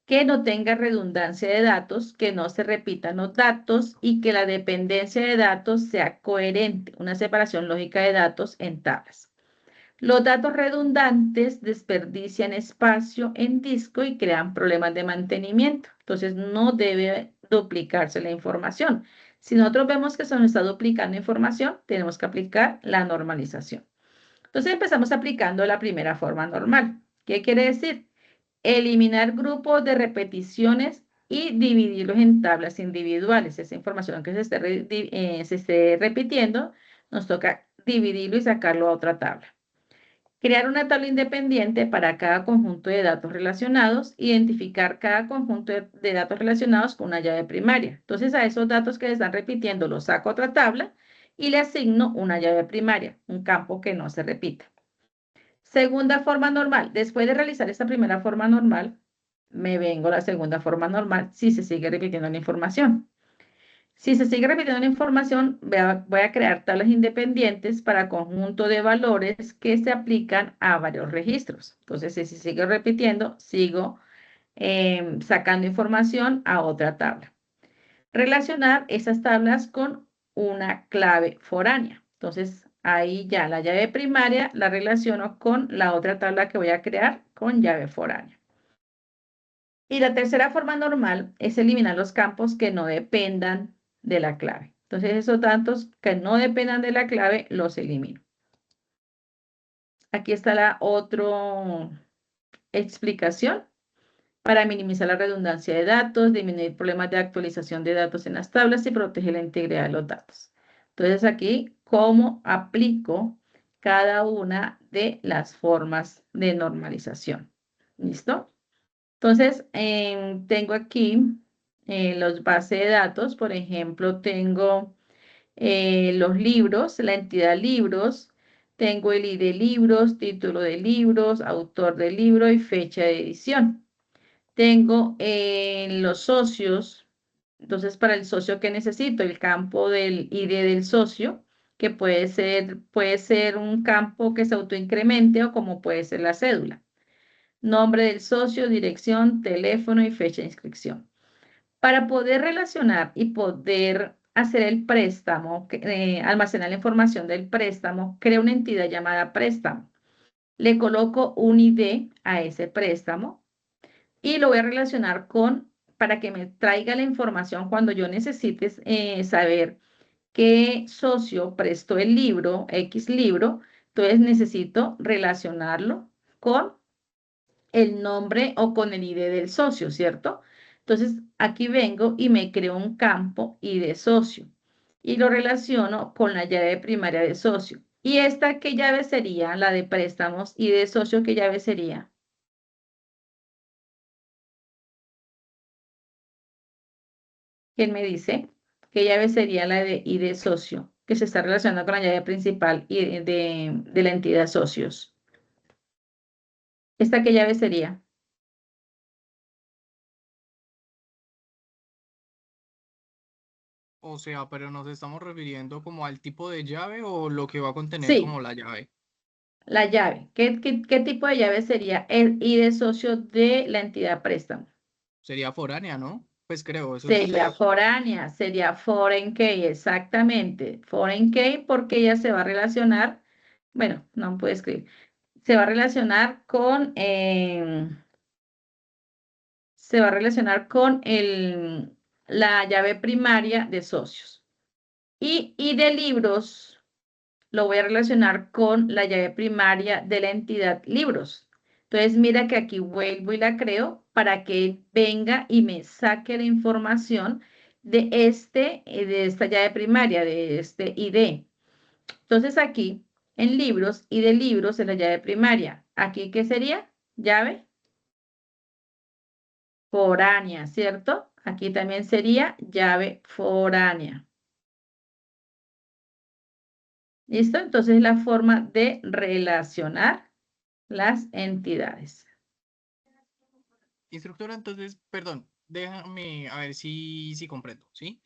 que no tenga redundancia de datos, que no se repitan los datos y que la dependencia de datos sea coherente, una separación lógica de datos en tablas. Los datos redundantes desperdician espacio en disco y crean problemas de mantenimiento. Entonces, no debe duplicarse la información. Si nosotros vemos que se nos está duplicando información, tenemos que aplicar la normalización. Entonces, empezamos aplicando la primera forma normal. ¿Qué quiere decir? Eliminar grupos de repeticiones y dividirlos en tablas individuales. Esa información que se esté repitiendo, nos toca dividirlo y sacarlo a otra tabla. Crear una tabla independiente para cada conjunto de datos relacionados, identificar cada conjunto de datos relacionados con una llave primaria. Entonces, a esos datos que se están repitiendo los saco a otra tabla y le asigno una llave primaria, un campo que no se repita. Segunda forma normal. Después de realizar esta primera forma normal, me vengo a la segunda forma normal si se sigue repitiendo la información. Si se sigue repitiendo la información, voy a crear tablas independientes para conjunto de valores que se aplican a varios registros. Entonces, si se sigue repitiendo, sigo sacando información a otra tabla. Relacionar esas tablas con una clave foránea. Entonces, ahí ya la llave primaria la relaciono con la otra tabla que voy a crear con llave foránea. Y la tercera forma normal es eliminar los campos que no dependan de la clave. Entonces, esos datos que no dependan de la clave, los elimino. Aquí está la otra explicación para minimizar la redundancia de datos, disminuir problemas de actualización de datos en las tablas y proteger la integridad de los datos. Entonces, aquí, ¿cómo aplico cada una de las formas de normalización? ¿Listo? Entonces, tengo aquí los bases de datos. Por ejemplo, tengo los libros, la entidad libros, tengo el ID libros, título de libros, autor del libro y fecha de edición. Tengo los socios. Entonces, para el socio que necesito, el campo del ID del socio, que puede ser un campo que se autoincremente o como puede ser la cédula. Nombre del socio, dirección, teléfono y fecha de inscripción. Para poder relacionar y poder hacer el préstamo, almacenar la información del préstamo, creo una entidad llamada préstamo. Le coloco un ID a ese préstamo y lo voy a relacionar para que me traiga la información cuando yo necesite saber qué socio prestó el libro, X libro. Entonces necesito relacionarlo con el nombre o con el ID del socio, ¿cierto? Entonces, aquí vengo y me creo un campo ID socio y lo relaciono con la llave primaria de socio. ¿Y esta qué llave sería? La de préstamos y de socio, ¿qué llave sería? ¿Quién me dice? ¿Qué llave sería la de ID socio? Que se está relacionando con la llave principal y de la entidad socios. ¿Esta qué llave sería? O sea, pero nos estamos refiriendo como al tipo de llave o lo que va a contener Sí, como la llave. la llave. ¿Qué tipo de llave sería el ID socio de la entidad préstamo? Sería foránea, ¿no? Pues creo, eso Sería es. foránea, sería foreign key, exactamente. Foreign key porque ella se va a relacionar, bueno, no puedo escribir, se va a relacionar con, se va a relacionar con la llave primaria de socios. Y de libros lo voy a relacionar con la llave primaria de la entidad libros. Entonces, mira que aquí vuelvo y la creo para que él venga y me saque la información de esta llave primaria, de este ID. Entonces, aquí en libros y de libros es la llave primaria. ¿Aquí qué sería? Llave foránea, ¿cierto? Aquí también sería llave foránea. ¿Listo? Entonces, la forma de relacionar las entidades. Instructora, entonces, perdón, déjame a ver si comprendo, ¿sí?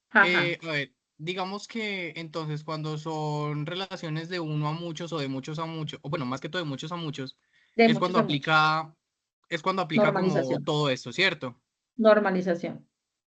Ajá, A ver, digamos que entonces cuando son relaciones de uno a muchos o de muchos a muchos, o bueno, más que todo de muchos a muchos, de es muchos cuando a muchos. aplica como Normalización, todo esto, ¿cierto? normalización.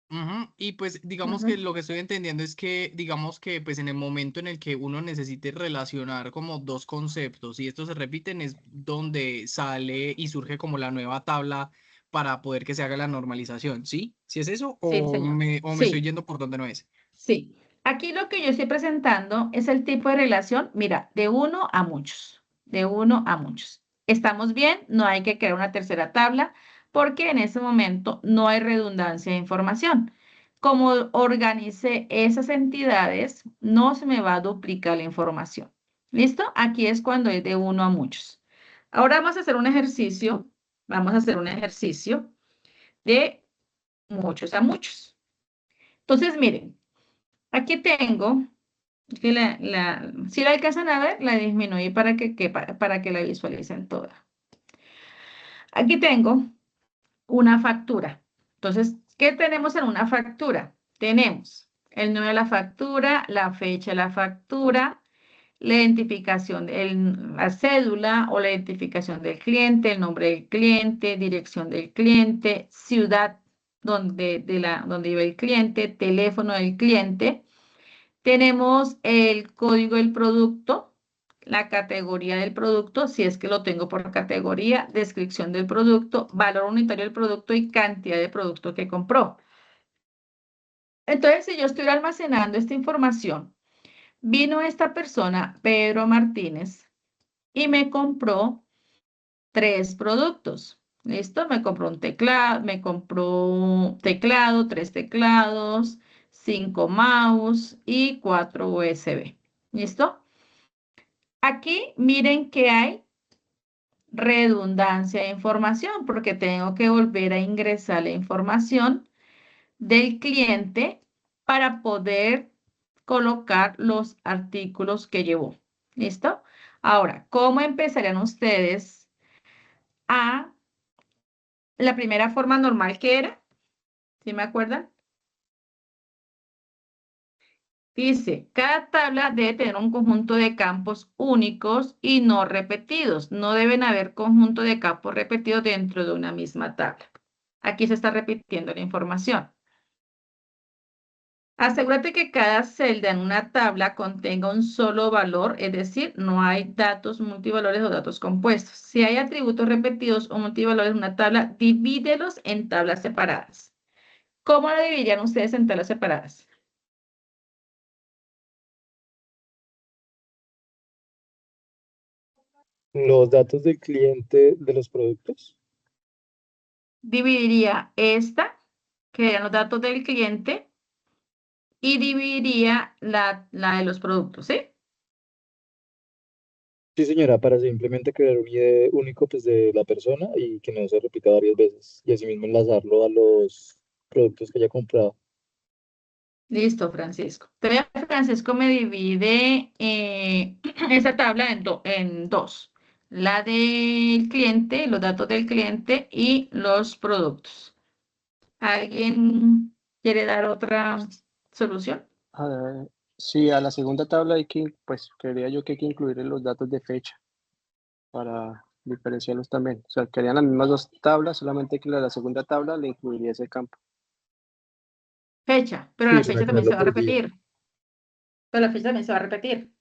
Ujú. Y pues digamos que Ujú. lo que estoy entendiendo es que digamos que pues en el momento en el que uno necesite relacionar como dos conceptos y estos se repiten es donde sale y surge como la nueva tabla para poder que se haga la normalización, ¿sí? ¿Sí es eso Sí, o señor. me estoy Sí, yendo por donde no es? sí. Aquí lo que yo estoy presentando es el tipo de relación, mira, de uno a muchos, de uno a muchos. ¿Estamos bien? No hay que crear una tercera tabla porque en ese momento no hay redundancia de información. Como organice esas entidades, no se me va a duplicar la información. ¿Listo? Aquí es cuando es de uno a muchos. Ahora vamos a hacer un ejercicio. Vamos a hacer un ejercicio de muchos a muchos. Entonces, miren, aquí tengo, si la alcanzan a ver, la disminuí para que la visualicen toda. Aquí tengo una factura. Entonces, ¿qué tenemos en una factura? Tenemos el número de la factura, la fecha de la factura, la identificación, la cédula o la identificación del cliente, el nombre del cliente, dirección del cliente, ciudad donde vive el cliente, teléfono del cliente. Tenemos el código del producto, la categoría del producto, si es que lo tengo por categoría, descripción del producto, valor unitario del producto y cantidad de producto que compró. Entonces, si yo estoy almacenando esta información, vino esta persona, Pedro Martínez, y me compró 3 productos. ¿Listo? Me compró un teclado, 3 teclados, 5 mouse y 4 USB. ¿Listo? Aquí miren que hay redundancia de información porque tengo que volver a ingresar la información del cliente para poder colocar los artículos que llevó. ¿Listo? Ahora, ¿cómo empezarían ustedes a la primera forma normal que era? ¿Sí me acuerdan? Dice, cada tabla debe tener un conjunto de campos únicos y no repetidos. No deben haber conjunto de campos repetidos dentro de una misma tabla. Aquí se está repitiendo la información. Asegúrate que cada celda en una tabla contenga un solo valor, es decir, no hay datos multivalores o datos compuestos. Si hay atributos repetidos o multivalores en una tabla, divídelos en tablas separadas. ¿Cómo lo dividirían ustedes en tablas separadas? Los datos del cliente de los productos. Dividiría esta, que eran los datos del cliente, y dividiría la de los productos, ¿sí? Sí, señora, para simplemente crear un ID único pues, de la persona y que no se repita varias veces. Y asimismo enlazarlo a los productos que haya comprado. Listo, Francisco. Entonces, Francisco me divide esa tabla en dos. La del cliente, los datos del cliente y los productos. ¿Alguien quiere dar solución? Sí, a la segunda tabla hay que, pues creería yo que hay que incluir los datos de fecha para diferenciarlos también. O sea, quedarían las mismas dos tablas, solamente que la segunda tabla le incluiría ese campo. Fecha, pero Sí, la para fecha también se tenerlo va a por día. repetir. Pero la fecha también se va a repetir.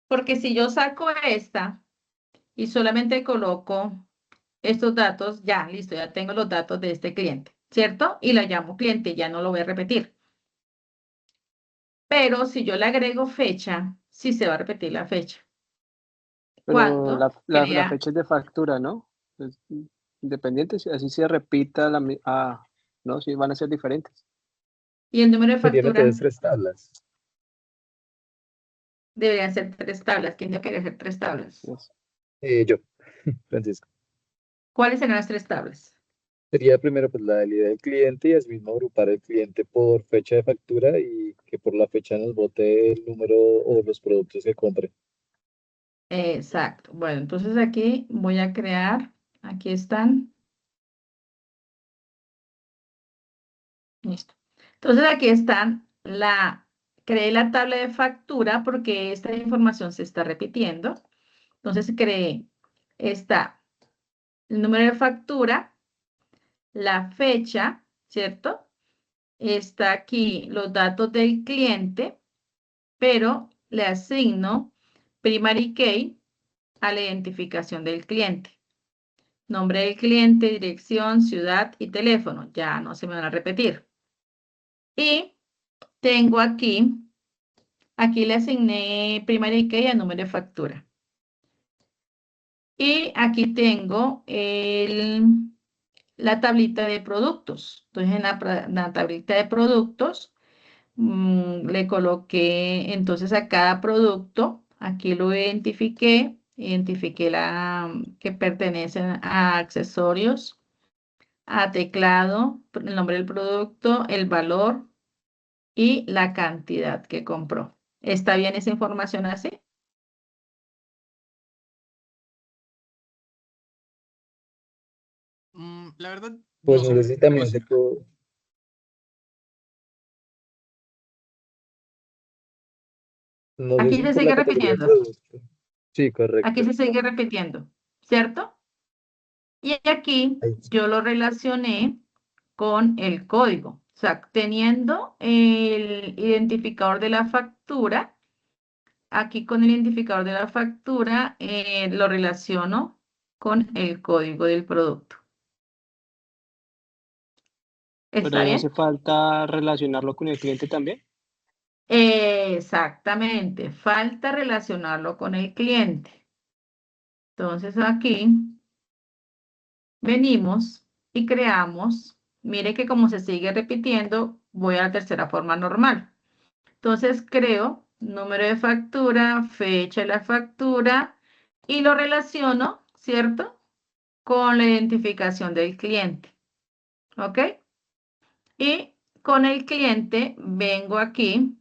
Porque si yo saco esta y solamente coloco estos datos, ya, listo, ya tengo los datos de este cliente, ¿cierto? Y la llamo cliente, ya no lo voy a repetir. Pero si yo le agrego fecha, sí se va a repetir la fecha. Pero Cuando la crea, fecha es de factura, ¿no? Es independiente, así se repita no, sí, van a ser diferentes. y el número de Serían factura entonces 3 tablas. deberían ser 3 tablas. ¿Quién ya quiere hacer 3 tablas? Yes. Yo, Francisco. ¿Cuáles serán las 3 tablas? Sería primero pues la del ID del cliente y asimismo agrupar el cliente por fecha de factura y que por la fecha nos bote el número o los productos que compre. Exacto. Bueno, entonces aquí voy a crear, aquí están. Listo. Entonces aquí están creé la tabla de factura porque esta información se está repitiendo. Entonces está el número de factura, la fecha, ¿cierto? Está aquí los datos del cliente, pero le asigno primary key a la identificación del cliente. Nombre del cliente, dirección, ciudad y teléfono. Ya no se me van a repetir. Y tengo aquí le asigné primary key a número de factura. Y aquí tengo la tablita de productos. Entonces, en la tablita de productos, le coloqué entonces a cada producto, aquí lo identifiqué que pertenecen a accesorios, a teclado, el nombre del producto, el valor y la cantidad que compró. ¿Está bien esa información así? La verdad, Pues no no sé sé. si también se puede. No sé Aquí si se por la sigue categoría de repitiendo. producto. Sí, Aquí correcto. se sigue repitiendo, ¿cierto? Y aquí Ahí. yo lo relacioné con el código. O sea, teniendo el identificador de la factura, aquí con el identificador de la factura lo relaciono con el código del producto. Pero ¿Está no hace bien? falta relacionarlo con el cliente también. Exactamente. Falta relacionarlo con el cliente. Entonces aquí venimos y creamos. Mire que como se sigue repitiendo, voy a la tercera forma normal. Entonces creo número de factura, fecha de la factura y lo relaciono, ¿cierto? Con la identificación del cliente. ¿Ok? Y con el cliente vengo aquí,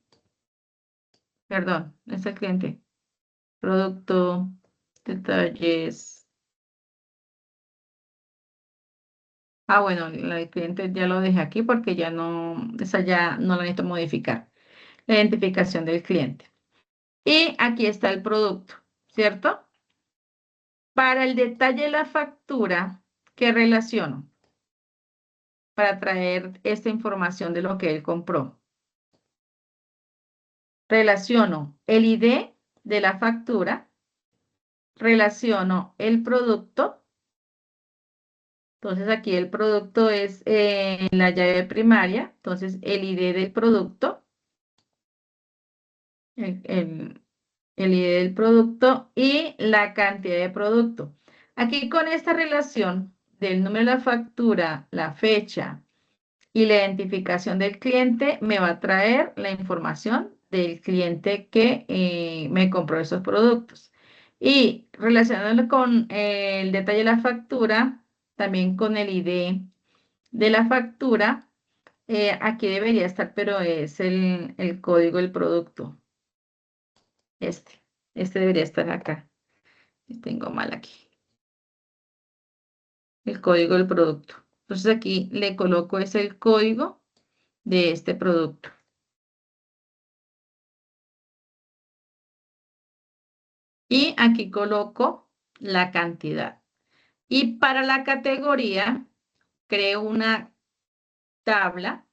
perdón, es el cliente, producto, detalles. Ah, bueno, el cliente ya lo dejé aquí porque ya no, esa ya no la necesito modificar. La identificación del cliente. Y aquí está el producto, ¿cierto? Para el detalle de la factura, ¿qué relaciono? Para traer esta información de lo que él compró. Relaciono el ID de la factura, relaciono el producto. Entonces aquí el producto es en la llave primaria, entonces el ID del producto, el ID del producto y la cantidad de producto. Aquí con esta relación del número de la factura, la fecha y la identificación del cliente, me va a traer la información del cliente que me compró esos productos. Y relacionándolo con el detalle de la factura, también con el ID de la factura, aquí debería estar, pero es el código del producto. Este debería estar acá. Tengo mal aquí. El código del producto. Entonces aquí le coloco el código de este producto. Y aquí coloco la cantidad. Y para la categoría, creo una tabla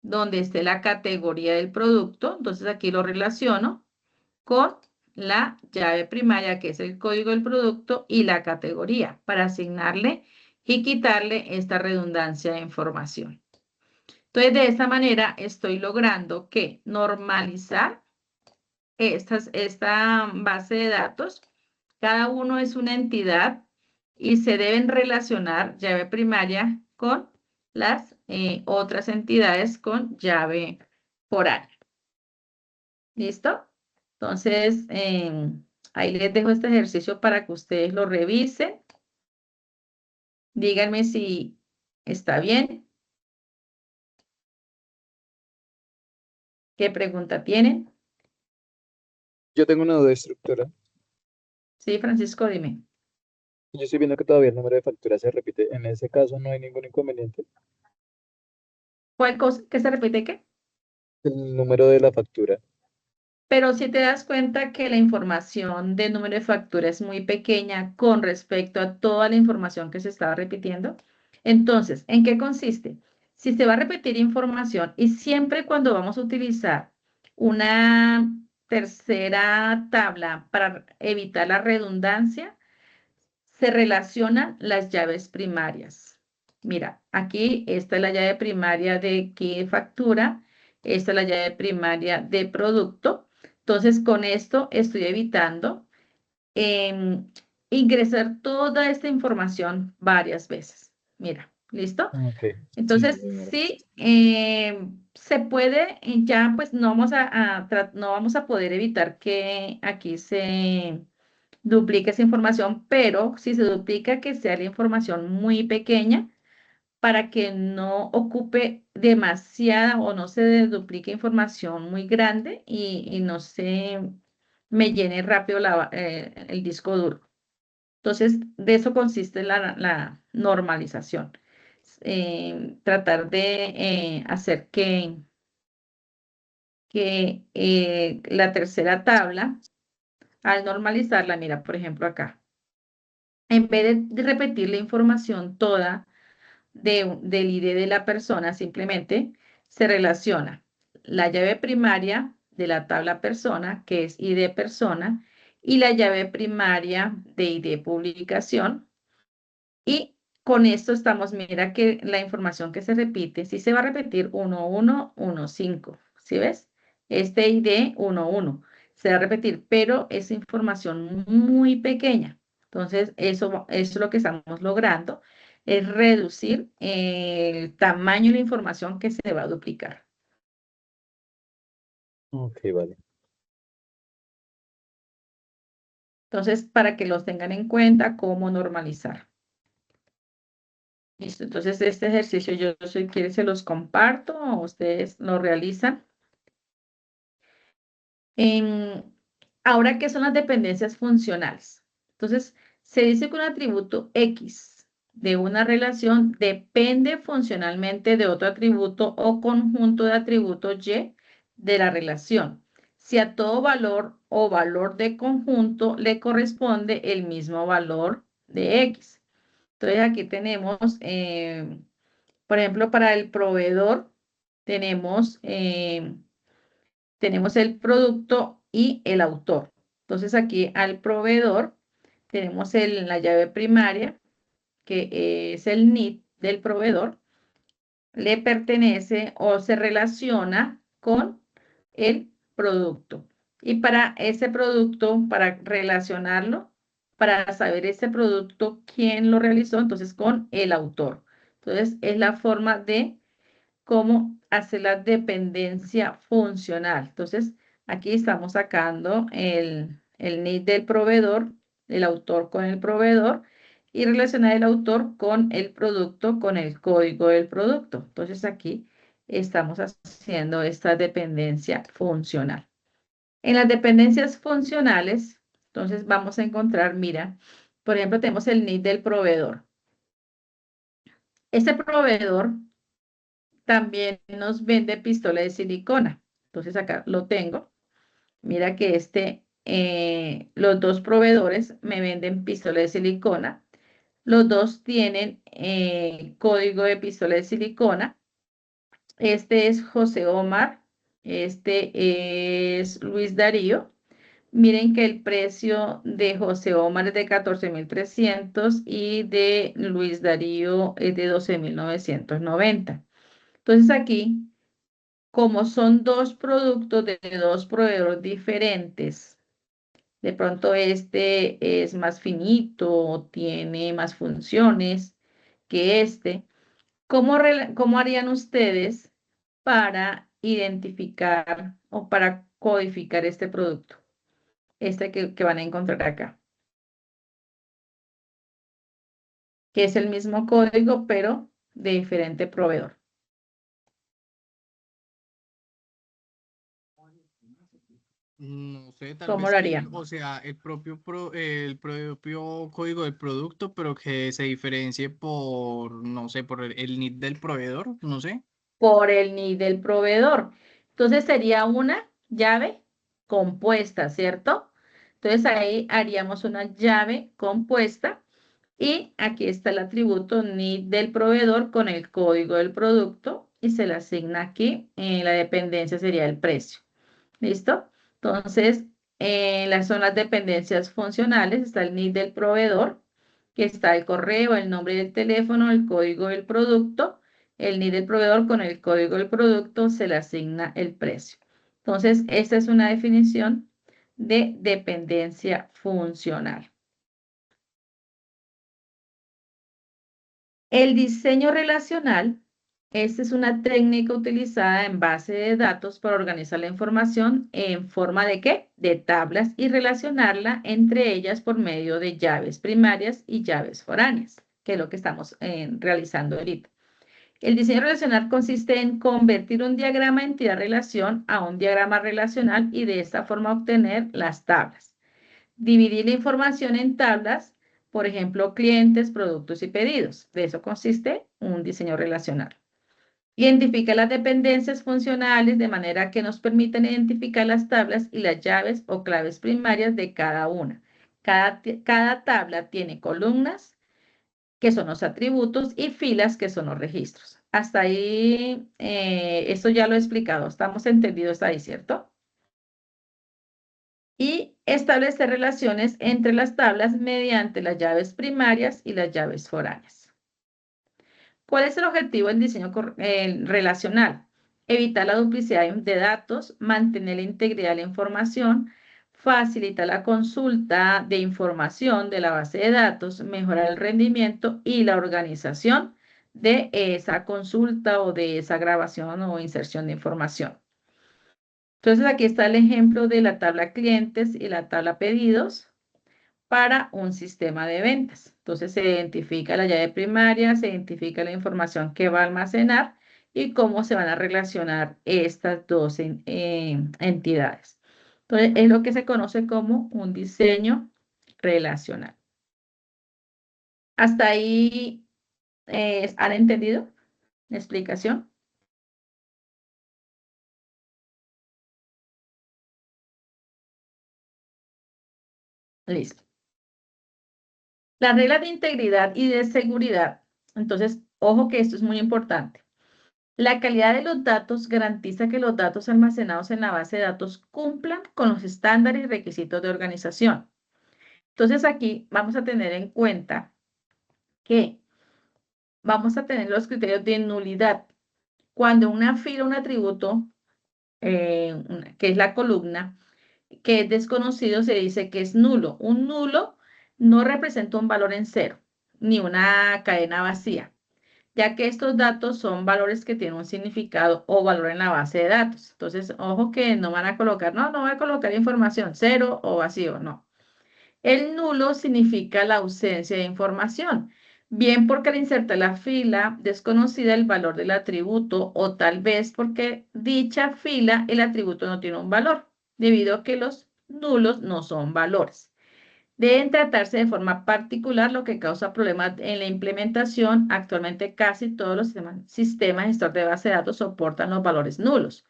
donde esté la categoría del producto. Entonces aquí lo relaciono con la llave primaria, que es el código del producto, y la categoría para asignarle y quitarle esta redundancia de información. Entonces, de esta manera estoy logrando que normalizar esta base de datos. Cada uno es una entidad y se deben relacionar llave primaria con las otras entidades con llave foránea. ¿Listo? Entonces, ahí les dejo este ejercicio para que ustedes lo revisen. Díganme si está bien. ¿Qué pregunta tienen? Yo tengo una duda, instructora. Sí, Francisco, dime. Yo estoy viendo que todavía el número de factura se repite. En ese caso no hay ningún inconveniente. ¿Cuál cosa? ¿Qué se repite qué? El número de la factura. Pero si te das cuenta que la información del número de factura es muy pequeña con respecto a toda la información que se estaba repitiendo. Entonces, ¿en qué consiste? Si se va a repetir información y siempre cuando vamos a utilizar una tercera tabla para evitar la redundancia, se relacionan las llaves primarias. Mira, aquí esta es la llave primaria de qué factura, esta es la llave primaria de producto. Entonces, con esto estoy evitando ingresar toda esta información varias veces. Mira, ¿listo? Ok, sí, Entonces, señora. sí, se puede, ya pues no no vamos a poder evitar que aquí se duplique esa información, pero si se duplica, que sea la información muy pequeña para que no ocupe demasiada o no se duplique información muy grande y no se me llene rápido el disco duro. Entonces, de eso consiste la normalización. Tratar de hacer que la tercera tabla, al normalizarla, mira, por ejemplo, acá, en vez de repetir la información toda del ID de la persona, simplemente se relaciona la llave primaria de la tabla persona, que es ID persona, y la llave primaria de ID publicación. Y con esto estamos, mira que la información que se repite, sí se va a repetir 1115, ¿sí ves? Este ID 11 se va a repetir, pero es información muy pequeña. Entonces, eso es lo que estamos logrando, es reducir el tamaño de la información que se va a duplicar. Ok, vale. Entonces, para que los tengan en cuenta, cómo normalizar. Listo, entonces este ejercicio yo si quieren se los comparto o ustedes lo realizan. Ahora, ¿qué son las dependencias funcionales? Entonces, se dice que un atributo X de una relación depende funcionalmente de otro atributo o conjunto de atributos Y de la relación. Si a todo valor o valor de conjunto le corresponde el mismo valor de X. Entonces, aquí tenemos, por ejemplo, para el proveedor, tenemos el producto y el autor. Entonces aquí al proveedor tenemos la llave primaria, que es el NID del proveedor, le pertenece o se relaciona con el producto. Y para ese producto, para relacionarlo, para saber ese producto, quién lo realizó, entonces con el autor. Entonces es la forma de cómo hacer la dependencia funcional. Entonces, aquí estamos sacando el NID del proveedor, el autor con el proveedor, y relacionar el autor con el producto, con el código del producto. Entonces, aquí estamos haciendo esta dependencia funcional. En las dependencias funcionales, entonces vamos a encontrar, mira, por ejemplo, tenemos el NID del proveedor. Este proveedor también nos vende pistola de silicona. Entonces acá lo tengo. Mira que este los dos proveedores me venden pistola de silicona. Los dos tienen código de pistola de silicona. Este es José Omar, este es Luis Darío. Miren que el precio de José Omar es de 14.300 y de Luis Darío es de 12.990. Entonces aquí, como son dos productos de dos proveedores diferentes, de pronto este es más finito, tiene más funciones que este. ¿Cómo harían ustedes para identificar o para codificar este producto? Este que van a encontrar acá, que es el mismo código, pero de diferente proveedor. No sé, tal ¿Cómo vez lo que, harían? o sea, el propio código del producto, pero que se diferencie por, no sé, por el NID del proveedor, no sé. Por el NID del proveedor. Entonces sería una llave compuesta, ¿cierto? Entonces ahí haríamos una llave compuesta y aquí está el atributo NID del proveedor con el código del producto y se le asigna aquí, la dependencia sería el precio. ¿Listo? Entonces, son las dependencias funcionales, está el NID del proveedor, que está el correo, el nombre del teléfono, el código del producto, el NID del proveedor con el código del producto se le asigna el precio. Entonces, esta es una definición de dependencia funcional. El diseño relacional, esta es una técnica utilizada en base de datos para organizar la información en forma de ¿qué? De tablas y relacionarla entre ellas por medio de llaves primarias y llaves foráneas, que es lo que estamos realizando ahorita. El diseño relacional consiste en convertir un diagrama entidad-relación a un diagrama relacional y de esta forma obtener las tablas. Dividir la información en tablas, por ejemplo, clientes, productos y pedidos. De eso consiste un diseño relacional. Identifica las dependencias funcionales de manera que nos permitan identificar las tablas y las llaves o claves primarias de cada una. Cada tabla tiene columnas, que son los atributos, y filas, que son los registros. Hasta ahí, esto ya lo he explicado. Estamos entendidos ahí, ¿cierto? Y establecer relaciones entre las tablas mediante las llaves primarias y las llaves foráneas. ¿Cuál es el objetivo del diseño relacional? Evitar la duplicidad de datos, mantener la integridad de la información, facilitar la consulta de información de la base de datos, mejorar el rendimiento y la organización de esa consulta o de esa grabación o inserción de información. Entonces aquí está el ejemplo de la tabla clientes y la tabla pedidos para un sistema de ventas. Entonces se identifica la llave primaria, se identifica la información que va a almacenar y cómo se van a relacionar estas dos entidades. Entonces es lo que se conoce como un diseño relacional. ¿Hasta ahí han entendido la explicación? Listo. Las reglas de integridad y de seguridad. Entonces, ojo que esto es muy importante. La calidad de los datos garantiza que los datos almacenados en la base de datos cumplan con los estándares y requisitos de organización. Entonces, aquí vamos a tener en cuenta que vamos a tener los criterios de nulidad. Cuando una fila, un atributo, que es la columna, que es desconocido, se dice que es nulo. Un nulo no representa un valor en cero, ni una cadena vacía, ya que estos datos son valores que tienen un significado o valor en la base de datos. Entonces, ojo que no van a colocar, no voy a colocar información cero o vacío, no. El nulo significa la ausencia de información, bien porque al insertar la fila desconocida el valor del atributo o tal vez porque dicha fila el atributo no tiene un valor, debido a que los nulos no son valores. Deben tratarse de forma particular, lo que causa problemas en la implementación. Actualmente casi todos los sistemas gestor de base de datos soportan los valores nulos.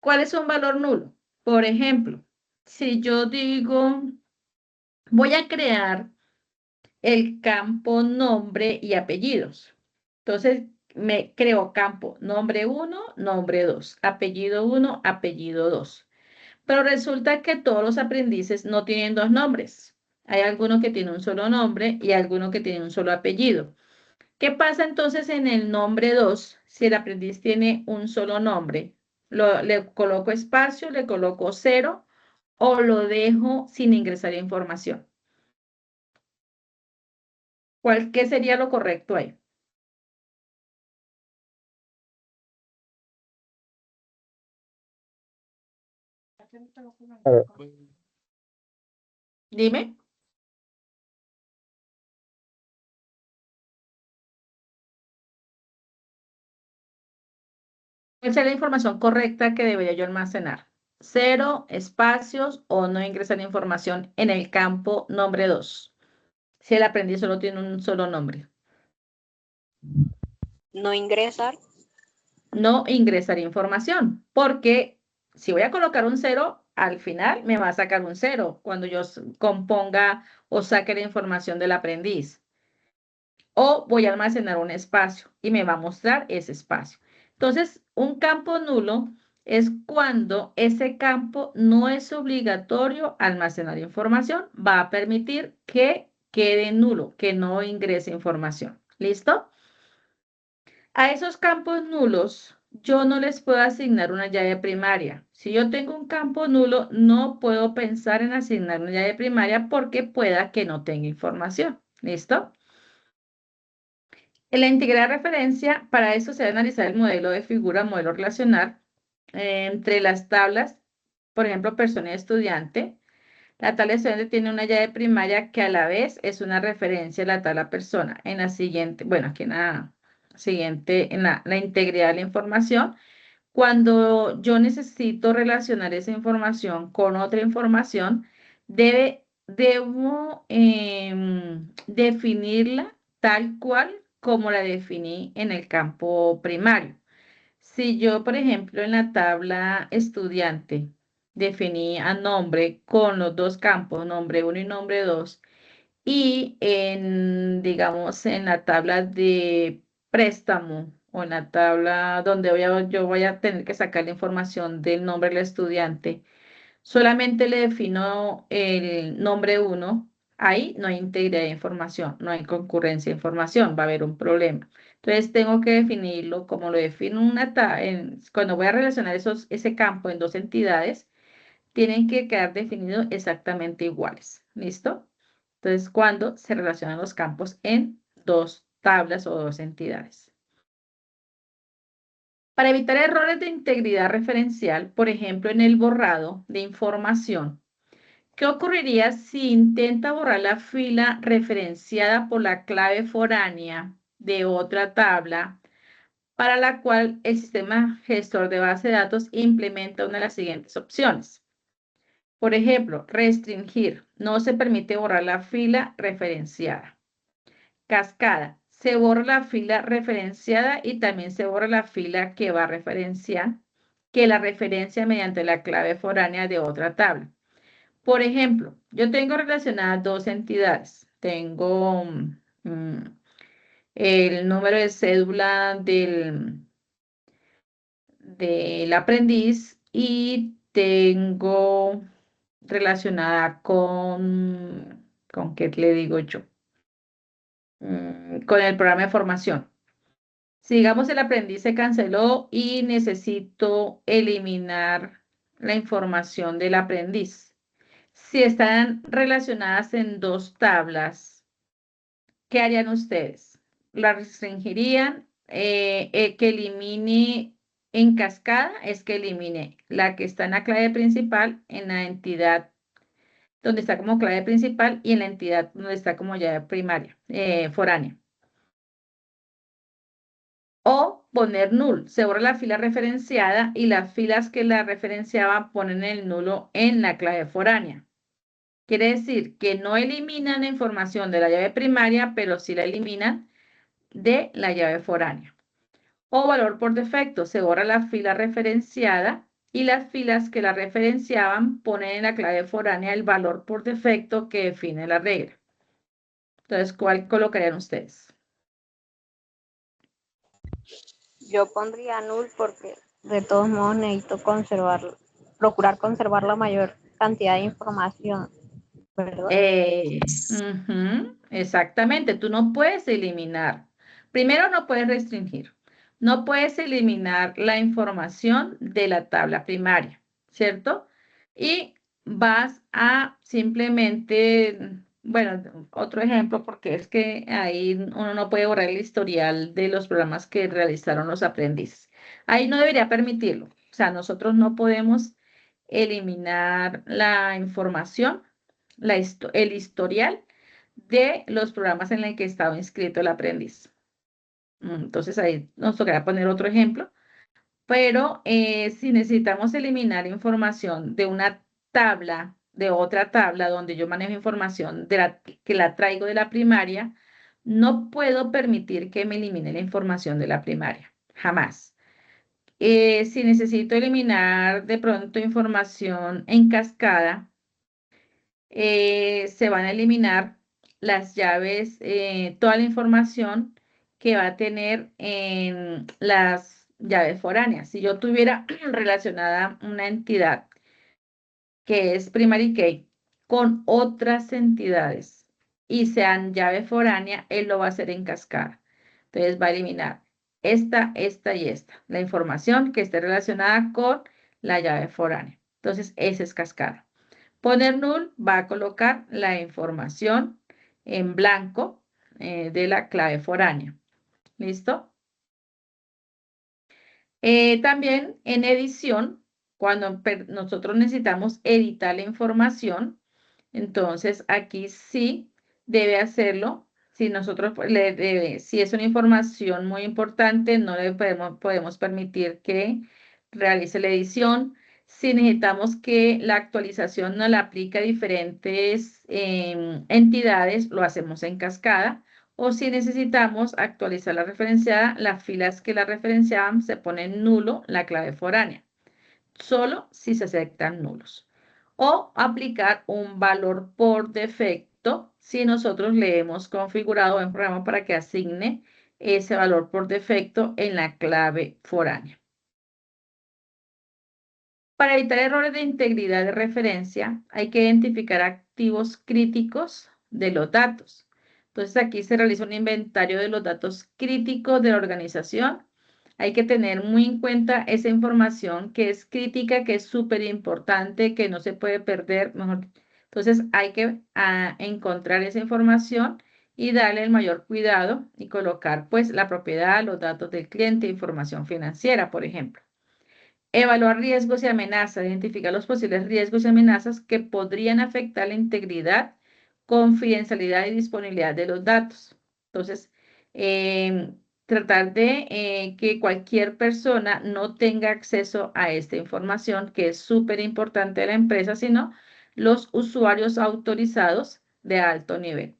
¿Cuál es un valor nulo? Por ejemplo, si yo digo, voy a crear el campo nombre y apellidos. Entonces, me creo campo nombre 1, nombre 2, apellido 1, apellido 2. Pero resulta que todos los aprendices no tienen dos nombres. Hay algunos que tienen un solo nombre y algunos que tienen un solo apellido. ¿Qué pasa entonces en el nombre 2 si el aprendiz tiene un solo nombre? ¿Le coloco espacio, le coloco 0 o lo dejo sin ingresar información? ¿Qué sería lo correcto ahí? Dime. ¿Cuál sería la información correcta que debería yo almacenar? 0 espacios o no ingresar información en el campo nombre 2. Si el aprendiz solo tiene un solo nombre. No ingresar. No ingresar información, porque si voy a colocar un 0, al final me va a sacar un 0 cuando yo componga o saque la información del aprendiz. O voy a almacenar un espacio y me va a mostrar ese espacio. Entonces, un campo nulo es cuando ese campo no es obligatorio almacenar información, va a permitir que quede nulo, que no ingrese información. ¿Listo? A esos campos nulos, yo no les puedo asignar una llave primaria. Si yo tengo un campo nulo, no puedo pensar en asignar una llave primaria porque pueda que no tenga información. ¿Listo? En la integral de referencia, para eso se debe analizar el modelo de figura, modelo relacional, entre las tablas, por ejemplo, persona y estudiante. La tabla estudiante tiene una llave primaria que a la vez es una referencia a la tabla persona. En la siguiente, bueno, aquí en la siguiente, en la integridad de la información, cuando yo necesito relacionar esa información con otra información, debo definirla tal cual como la definí en el campo primario. Si yo, por ejemplo, en la tabla estudiante definí a nombre con los dos campos, nombre 1 y nombre 2, y digamos, en la tabla de préstamo o en la tabla donde yo voy a tener que sacar la información del nombre del estudiante, solamente le defino el nombre 1, ahí no hay integridad de información, no hay concurrencia de información, va a haber un problema. Entonces tengo que definirlo como lo defino cuando voy a relacionar ese campo en dos entidades, tienen que quedar definidos exactamente iguales. ¿Listo? Entonces, cuando se relacionan los campos en dos tablas o dos entidades. Para evitar errores de integridad referencial, por ejemplo, en el borrado de información, ¿qué ocurriría si intenta borrar la fila referenciada por la clave foránea de otra tabla para la cual el sistema gestor de base de datos implementa una de las siguientes opciones? Por ejemplo, restringir. No se permite borrar la fila referenciada. Cascada. Se borra la fila referenciada y también se borra la fila que va a referenciar, que la referencia mediante la clave foránea de otra tabla. Por ejemplo, yo tengo relacionadas dos entidades. Tengo el número de cédula del aprendiz y tengo relacionada ¿con qué le digo yo? Con el programa de formación. Si digamos el aprendiz se canceló y necesito eliminar la información del aprendiz. Si están relacionadas en dos tablas, ¿qué harían ustedes? ¿La restringirían? Que elimine en cascada es que elimine la que está en la clave principal en la entidad donde está como clave principal y en la entidad donde está como llave primaria, foránea. O poner null, se borra la fila referenciada y las filas que la referenciaban ponen el nulo en la clave foránea. Quiere decir que no eliminan la información de la llave primaria, pero sí la eliminan de la llave foránea. O valor por defecto, se borra la fila referenciada y las filas que la referenciaban ponen en la clave foránea el valor por defecto que define la regla. Entonces, ¿cuál colocarían ustedes? Yo pondría null porque de todos modos necesito procurar conservar la mayor cantidad de información, ¿verdad? Exactamente, tú no puedes eliminar. Primero, no puedes restringir. No puedes eliminar la información de la tabla primaria, ¿cierto? Y vas a simplemente, bueno, otro ejemplo, porque es que ahí uno no puede borrar el historial de los programas que realizaron los aprendices. Ahí no debería permitirlo. O sea, nosotros no podemos eliminar la información, el historial de los programas en el que estaba inscrito el aprendiz. Entonces ahí nos tocará poner otro ejemplo, pero si necesitamos eliminar información de una tabla, de otra tabla donde yo manejo información que la traigo de la primaria, no puedo permitir que me elimine la información de la primaria, jamás. Si necesito eliminar de pronto información en cascada, se van a eliminar las llaves, toda la información que va a tener en las llaves foráneas. Si yo tuviera relacionada una entidad que es primary key con otras entidades y sean llave foránea, él lo va a hacer en cascada. Entonces va a eliminar esta y esta, la información que esté relacionada con la llave foránea. Entonces, esa es cascada. Poner null va a colocar la información en blanco de la clave foránea. ¿Listo? También en edición, cuando nosotros necesitamos editar la información, entonces aquí sí debe hacerlo. Si nosotros si es una información muy importante, no le podemos permitir que realice la edición. Si necesitamos que la actualización no la aplique a diferentes entidades, lo hacemos en cascada. O si necesitamos actualizar la referenciada, las filas que la referenciaban se ponen nulo la clave foránea. Solo si se aceptan nulos. O aplicar un valor por defecto si nosotros le hemos configurado el programa para que asigne ese valor por defecto en la clave foránea. Para evitar errores de integridad de referencia, hay que identificar activos críticos de los datos. Entonces, aquí se realiza un inventario de los datos críticos de la organización. Hay que tener muy en cuenta esa información que es crítica, que es súper importante, que no se puede perder. Entonces, hay que encontrar esa información y darle el mayor cuidado y colocar, pues, la propiedad, los datos del cliente, información financiera, por ejemplo. Evaluar riesgos y amenazas, identificar los posibles riesgos y amenazas que podrían afectar la integridad, confidencialidad y disponibilidad de los datos. Entonces, tratar de que cualquier persona no tenga acceso a esta información, que es súper importante de la empresa, sino los usuarios autorizados de alto nivel.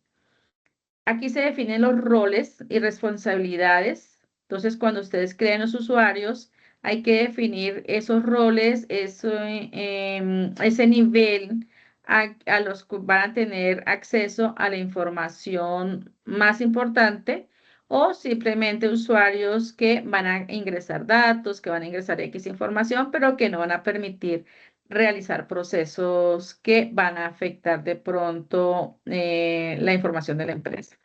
Aquí se definen los roles y responsabilidades. Entonces, cuando ustedes crean los usuarios, hay que definir esos roles, ese nivel a los que van a tener acceso a la información más importante o simplemente usuarios que van a ingresar datos, que van a ingresar X información, pero que no van a permitir realizar procesos que van a afectar de pronto la información de la empresa.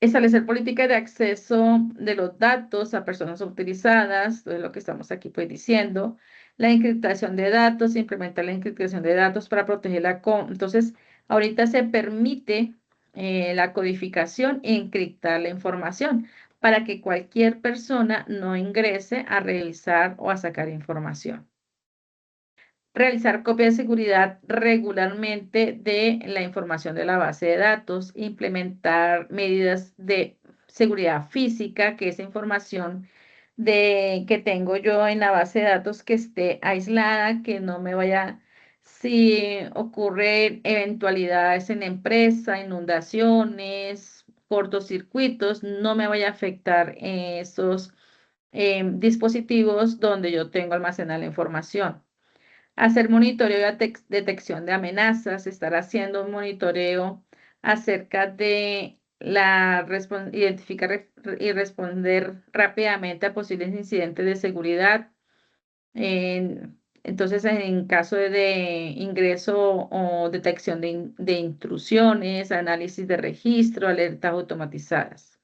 Establecer políticas de acceso de los datos a personas autorizadas, es lo que estamos aquí pues diciendo. La encriptación de datos, implementar la encriptación de datos para proteger Entonces, ahorita se permite la codificación e encriptar la información para que cualquier persona no ingrese a revisar o a sacar información. Realizar copia de seguridad regularmente de la información de la base de datos, implementar medidas de seguridad física, que esa información que tengo yo en la base de datos que esté aislada, que no me vaya, si ocurren eventualidades en la empresa, inundaciones, cortocircuitos, no me vaya a afectar esos dispositivos donde yo tengo almacenada la información. Hacer monitoreo y detección de amenazas, estar haciendo un monitoreo acerca de identificar y responder rápidamente a posibles incidentes de seguridad. Entonces, en caso de ingreso o detección de intrusiones, análisis de registro, alertas automatizadas.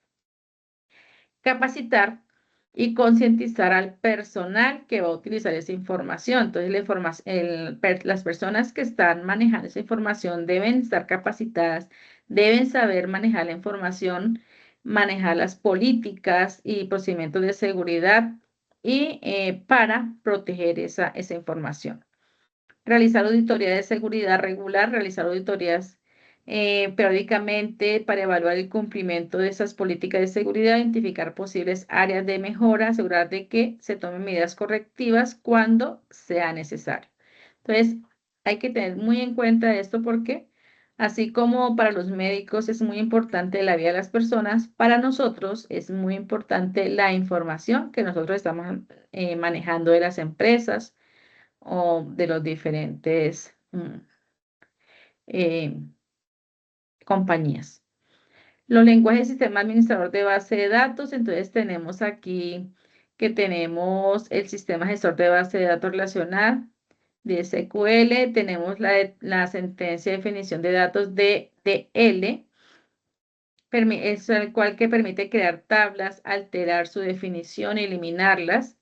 Capacitar y concientizar al personal que va a utilizar esa información. Entonces, las personas que están manejando esa información deben estar capacitadas, deben saber manejar la información, manejar las políticas y procedimientos de seguridad y para proteger esa información. Realizar auditoría de seguridad regular, realizar auditorías periódicamente para evaluar el cumplimiento de esas políticas de seguridad, identificar posibles áreas de mejora, asegurar de que se tomen medidas correctivas cuando sea necesario. Entonces, hay que tener muy en cuenta esto porque así como para los médicos es muy importante la vida de las personas, para nosotros es muy importante la información que nosotros estamos manejando de las empresas o de los diferentes compañías. Los lenguajes de sistema administrador de base de datos, entonces tenemos aquí que tenemos el sistema gestor de base de datos relacional de SQL, tenemos la sentencia de definición de datos de DL, es el cual que permite crear tablas, alterar su definición, eliminarlas.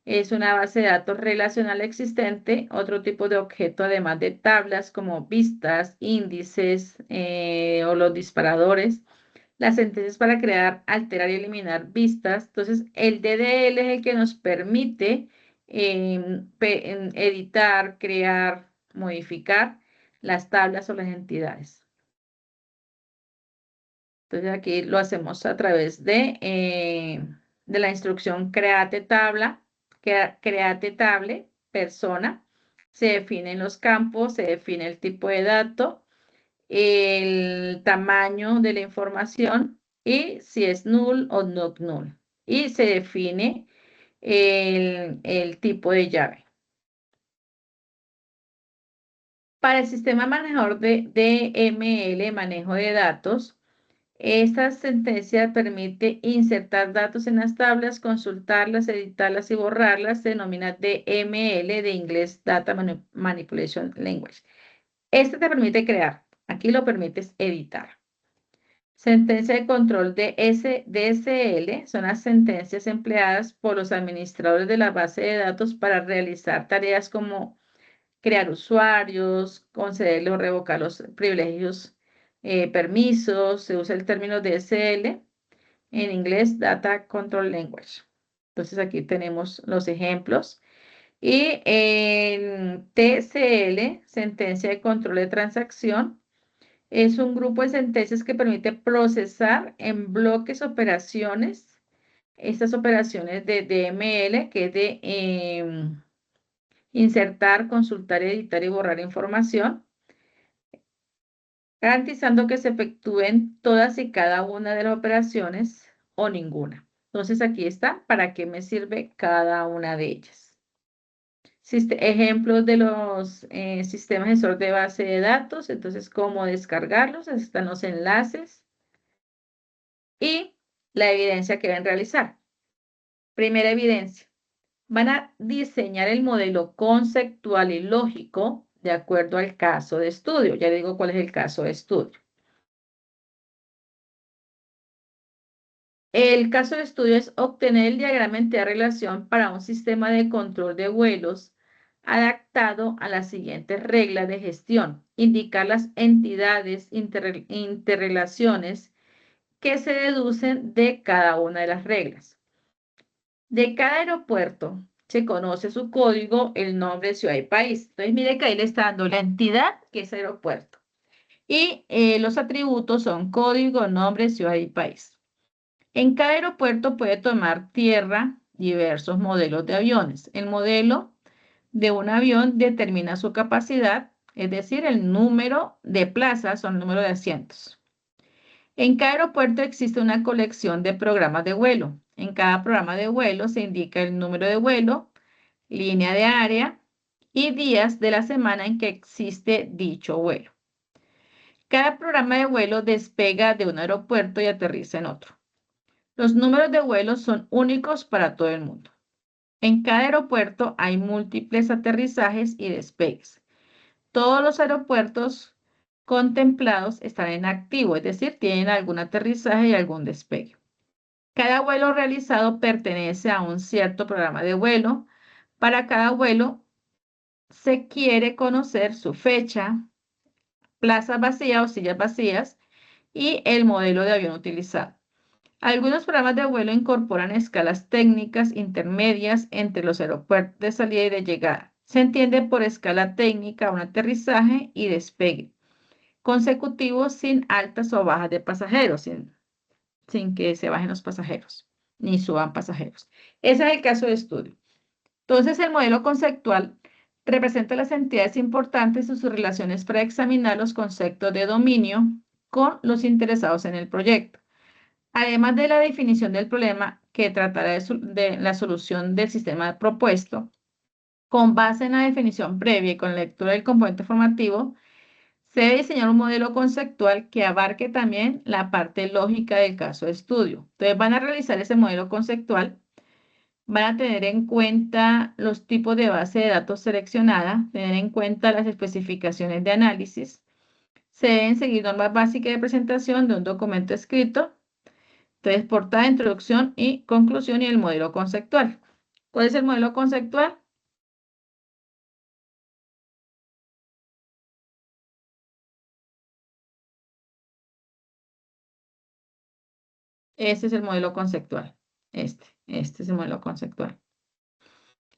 Es una base de datos relacional existente, otro tipo de objeto además de tablas como vistas, índices o los disparadores. Las sentencias para crear, alterar y eliminar vistas. Entonces, el DDL es el que nos permite editar, crear, modificar las tablas o las entidades. Entonces, aquí lo hacemos a través de la instrucción create tabla, create table, persona. Se definen los campos, se define el tipo de dato, el tamaño de la información y si es null o not null. Y se define el tipo de llave. Para el sistema manejador de DML, manejo de datos, esta sentencia permite insertar datos en las tablas, consultarlas, editarlas y borrarlas. Se denomina DML, de inglés Data Manipulation Language. Este te permite crear. Aquí lo permites editar. Sentencia de control de DSL son las sentencias empleadas por los administradores de la base de datos para realizar tareas como crear usuarios, concederle o revocar los privilegios, permisos. Se usa el término DSL, en inglés Data Control Language. Entonces aquí tenemos los ejemplos. Y en TCL, sentencia de control de transacción, es un grupo de sentencias que permite procesar en bloques operaciones, estas operaciones de DML, que es de insertar, consultar, editar y borrar información, garantizando que se efectúen todas y cada una de las operaciones o ninguna. Entonces aquí está para qué me sirve cada una de ellas. Ejemplos de los sistemas gestor de base de datos, entonces cómo descargarlos, están los enlaces y la evidencia que deben realizar. Primera evidencia, van a diseñar el modelo conceptual y lógico de acuerdo al caso de estudio. Ya le digo cuál es el caso de estudio. El caso de estudio es obtener el diagrama de relación para un sistema de control de vuelos adaptado a las siguientes reglas de gestión. Indicar las entidades, interrelaciones que se deducen de cada una de las reglas. De cada aeropuerto se conoce su código, el nombre, ciudad y país. Entonces, mire que ahí le está dando la entidad, que es aeropuerto. Y los atributos son código, nombre, ciudad y país. En cada aeropuerto puede tomar tierra diversos modelos de aviones. El modelo de un avión determina su capacidad, es decir, el número de plazas o el número de asientos. En cada aeropuerto existe una colección de programas de vuelo. En cada programa de vuelo se indica el número de vuelo, línea de área y días de la semana en que existe dicho vuelo. Cada programa de vuelo despega de un aeropuerto y aterriza en otro. Los números de vuelo son únicos para todo el mundo. En cada aeropuerto hay múltiples aterrizajes y despegues. Todos los aeropuertos contemplados están en activo, es decir, tienen algún aterrizaje y algún despegue. Cada vuelo realizado pertenece a un cierto programa de vuelo. Para cada vuelo se quiere conocer su fecha, plaza vacía o sillas vacías y el modelo de avión utilizado. Algunos programas de vuelo incorporan escalas técnicas intermedias entre los aeropuertos de salida y de llegada. Se entiende por escala técnica un aterrizaje y despegue consecutivos sin altas o bajas de pasajeros, sin que se bajen los pasajeros, ni suban pasajeros. Ese es el caso de estudio. Entonces, el modelo conceptual representa las entidades importantes y sus relaciones para examinar los conceptos de dominio con los interesados en el proyecto. Además de la definición del problema que tratará de la solución del sistema propuesto, con base en la definición previa y con la lectura del componente formativo, se debe diseñar un modelo conceptual que abarque también la parte lógica del caso de estudio. Entonces van a realizar ese modelo conceptual, van a tener en cuenta los tipos de base de datos seleccionada, tener en cuenta las especificaciones de análisis, se deben seguir normas básicas de presentación de un documento escrito. Entonces, portada, introducción y conclusión y el modelo conceptual. ¿Cuál es el modelo conceptual? Este es el modelo conceptual. Este es el modelo conceptual.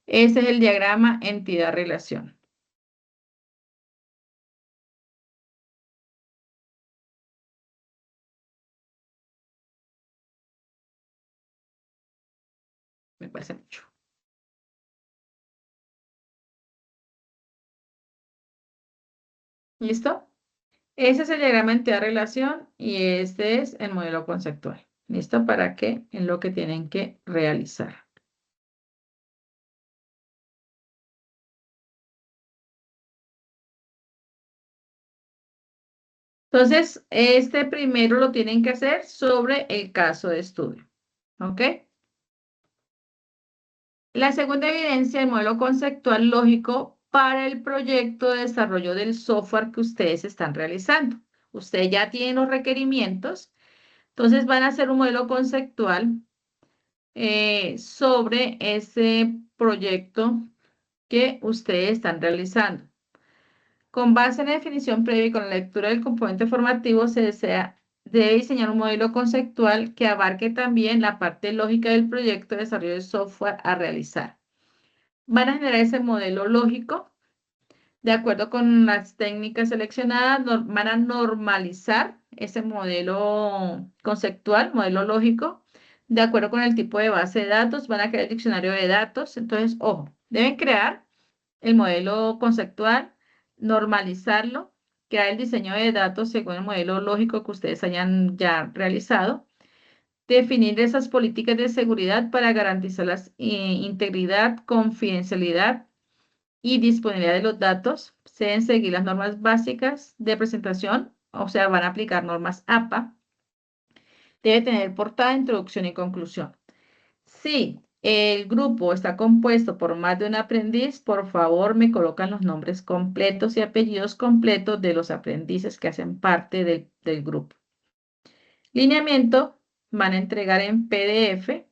Este es el diagrama entidad-relación. Me parece mucho. ¿Listo? Ese es el diagrama entidad-relación y este es el modelo conceptual. ¿Listo? ¿Para qué? En lo que tienen que realizar. Entonces, este primero lo tienen que hacer sobre el caso de estudio. ¿Ok? La segunda evidencia, el modelo conceptual lógico para el proyecto de desarrollo del software que ustedes están realizando. Ustedes ya tienen los requerimientos, entonces van a hacer un modelo conceptual sobre ese proyecto que ustedes están realizando. Con base en la definición previa y con la lectura del componente formativo, debe diseñar un modelo conceptual que abarque también la parte lógica del proyecto de desarrollo de software a realizar. Van a generar ese modelo lógico de acuerdo con las técnicas seleccionadas, van a normalizar ese modelo conceptual, modelo lógico, de acuerdo con el tipo de base de datos, van a crear el diccionario de datos. Entonces, ojo, deben crear el modelo conceptual, normalizarlo, crear el diseño de datos según el modelo lógico que ustedes hayan ya realizado, definir esas políticas de seguridad para garantizar la integridad, confidencialidad y disponibilidad de los datos. Se deben seguir las normas básicas de presentación, o sea, van a aplicar normas APA. Debe tener portada, introducción y conclusión. Si el grupo está compuesto por más de un aprendiz, por favor me colocan los nombres completos y apellidos completos de los aprendices que hacen parte del grupo. Lineamiento, van a entregar en PDF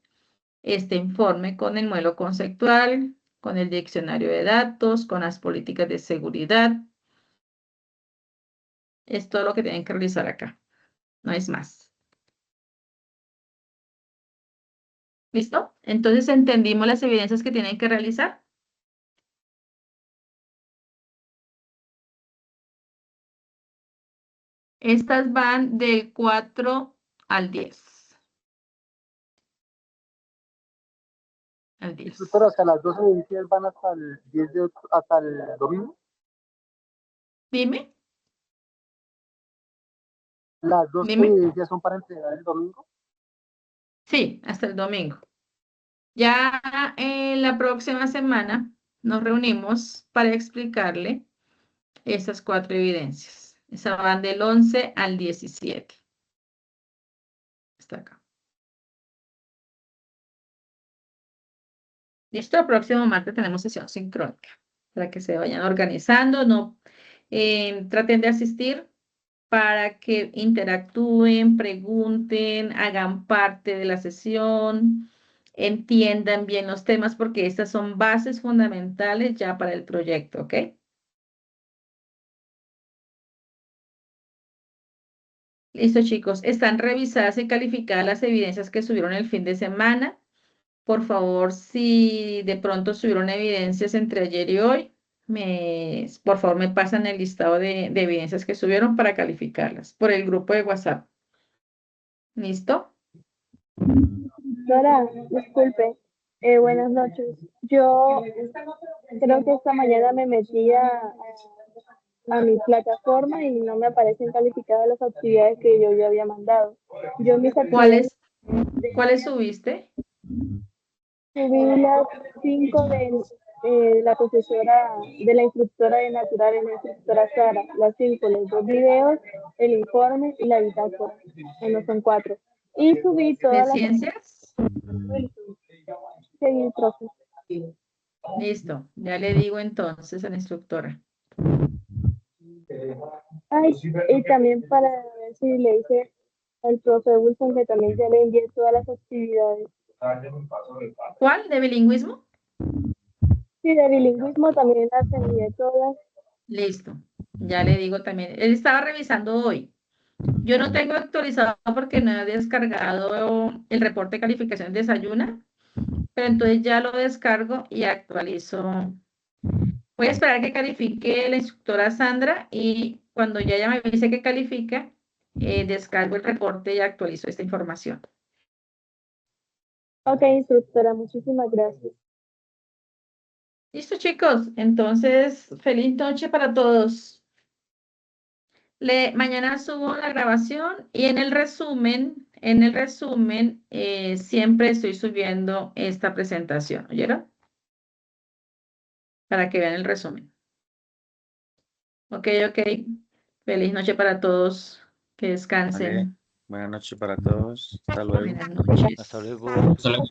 este informe con el modelo conceptual, con el diccionario de datos, con las políticas de seguridad. Es todo lo que tienen que realizar acá. No es más. ¿Listo? Entonces entendimos las evidencias que tienen que realizar. Estas van del 4 al 10. Al 10. Pero hasta las 12 iniciales van hasta el 10 hasta el domingo. Dime. Las 12 Dime. evidencias son para entregar el domingo. Sí, hasta el domingo. Ya en la próxima semana nos reunimos para explicarle esas 4 evidencias. Esas van del 11 al 17. Está acá. Listo, el próximo martes tenemos sesión sincrónica para que se vayan organizando. No, traten de asistir para que interactúen, pregunten, hagan parte de la sesión, entiendan bien los temas, porque estas son bases fundamentales ya para el proyecto, ¿ok? Listo, chicos. Están revisadas y calificadas las evidencias que subieron el fin de semana. Por favor, si de pronto subieron evidencias entre ayer y hoy, por favor me pasan el listado de evidencias que subieron para calificarlas por el grupo de WhatsApp. ¿Listo? Dora, disculpe, buenas noches. Yo creo que esta mañana me metí a mi plataforma y no me aparecen calificadas las actividades que yo ya había mandado. Yo mis actividades ¿Cuáles subiste? subí las 5 de la profesora, de la instructora de naturales, la instructora Sara, las 5, los 2 videos, el informe y la bitácora. Bueno, son 4. Y subí ¿De todas las... ciencias? Seguí, profe. Listo, ya le digo entonces a la instructora. Ay, y también para ver si le dije al profe Wilson que también ya le envié todas las actividades. ¿Cuál? ¿De bilingüismo? Sí, de bilingüismo también las envié todas. Listo, ya le digo también. Él estaba revisando hoy. Yo no tengo actualizado porque no he descargado el reporte de calificación de Desayuna, pero entonces ya lo descargo y actualizo. Voy a esperar que califique la instructora Sandra y cuando ya ella me dice que califica, descargo el reporte y actualizo esta información. Ok, instructora, muchísimas gracias. Listo, chicos. Entonces, feliz noche para todos. Mañana subo la grabación y en el resumen, siempre estoy subiendo esta presentación, ¿oyeron? Para que vean el resumen. Ok. Feliz noche para todos. Que Vale. descansen. Buenas noches para todos. Hasta luego. Buenas noches. Hasta luego.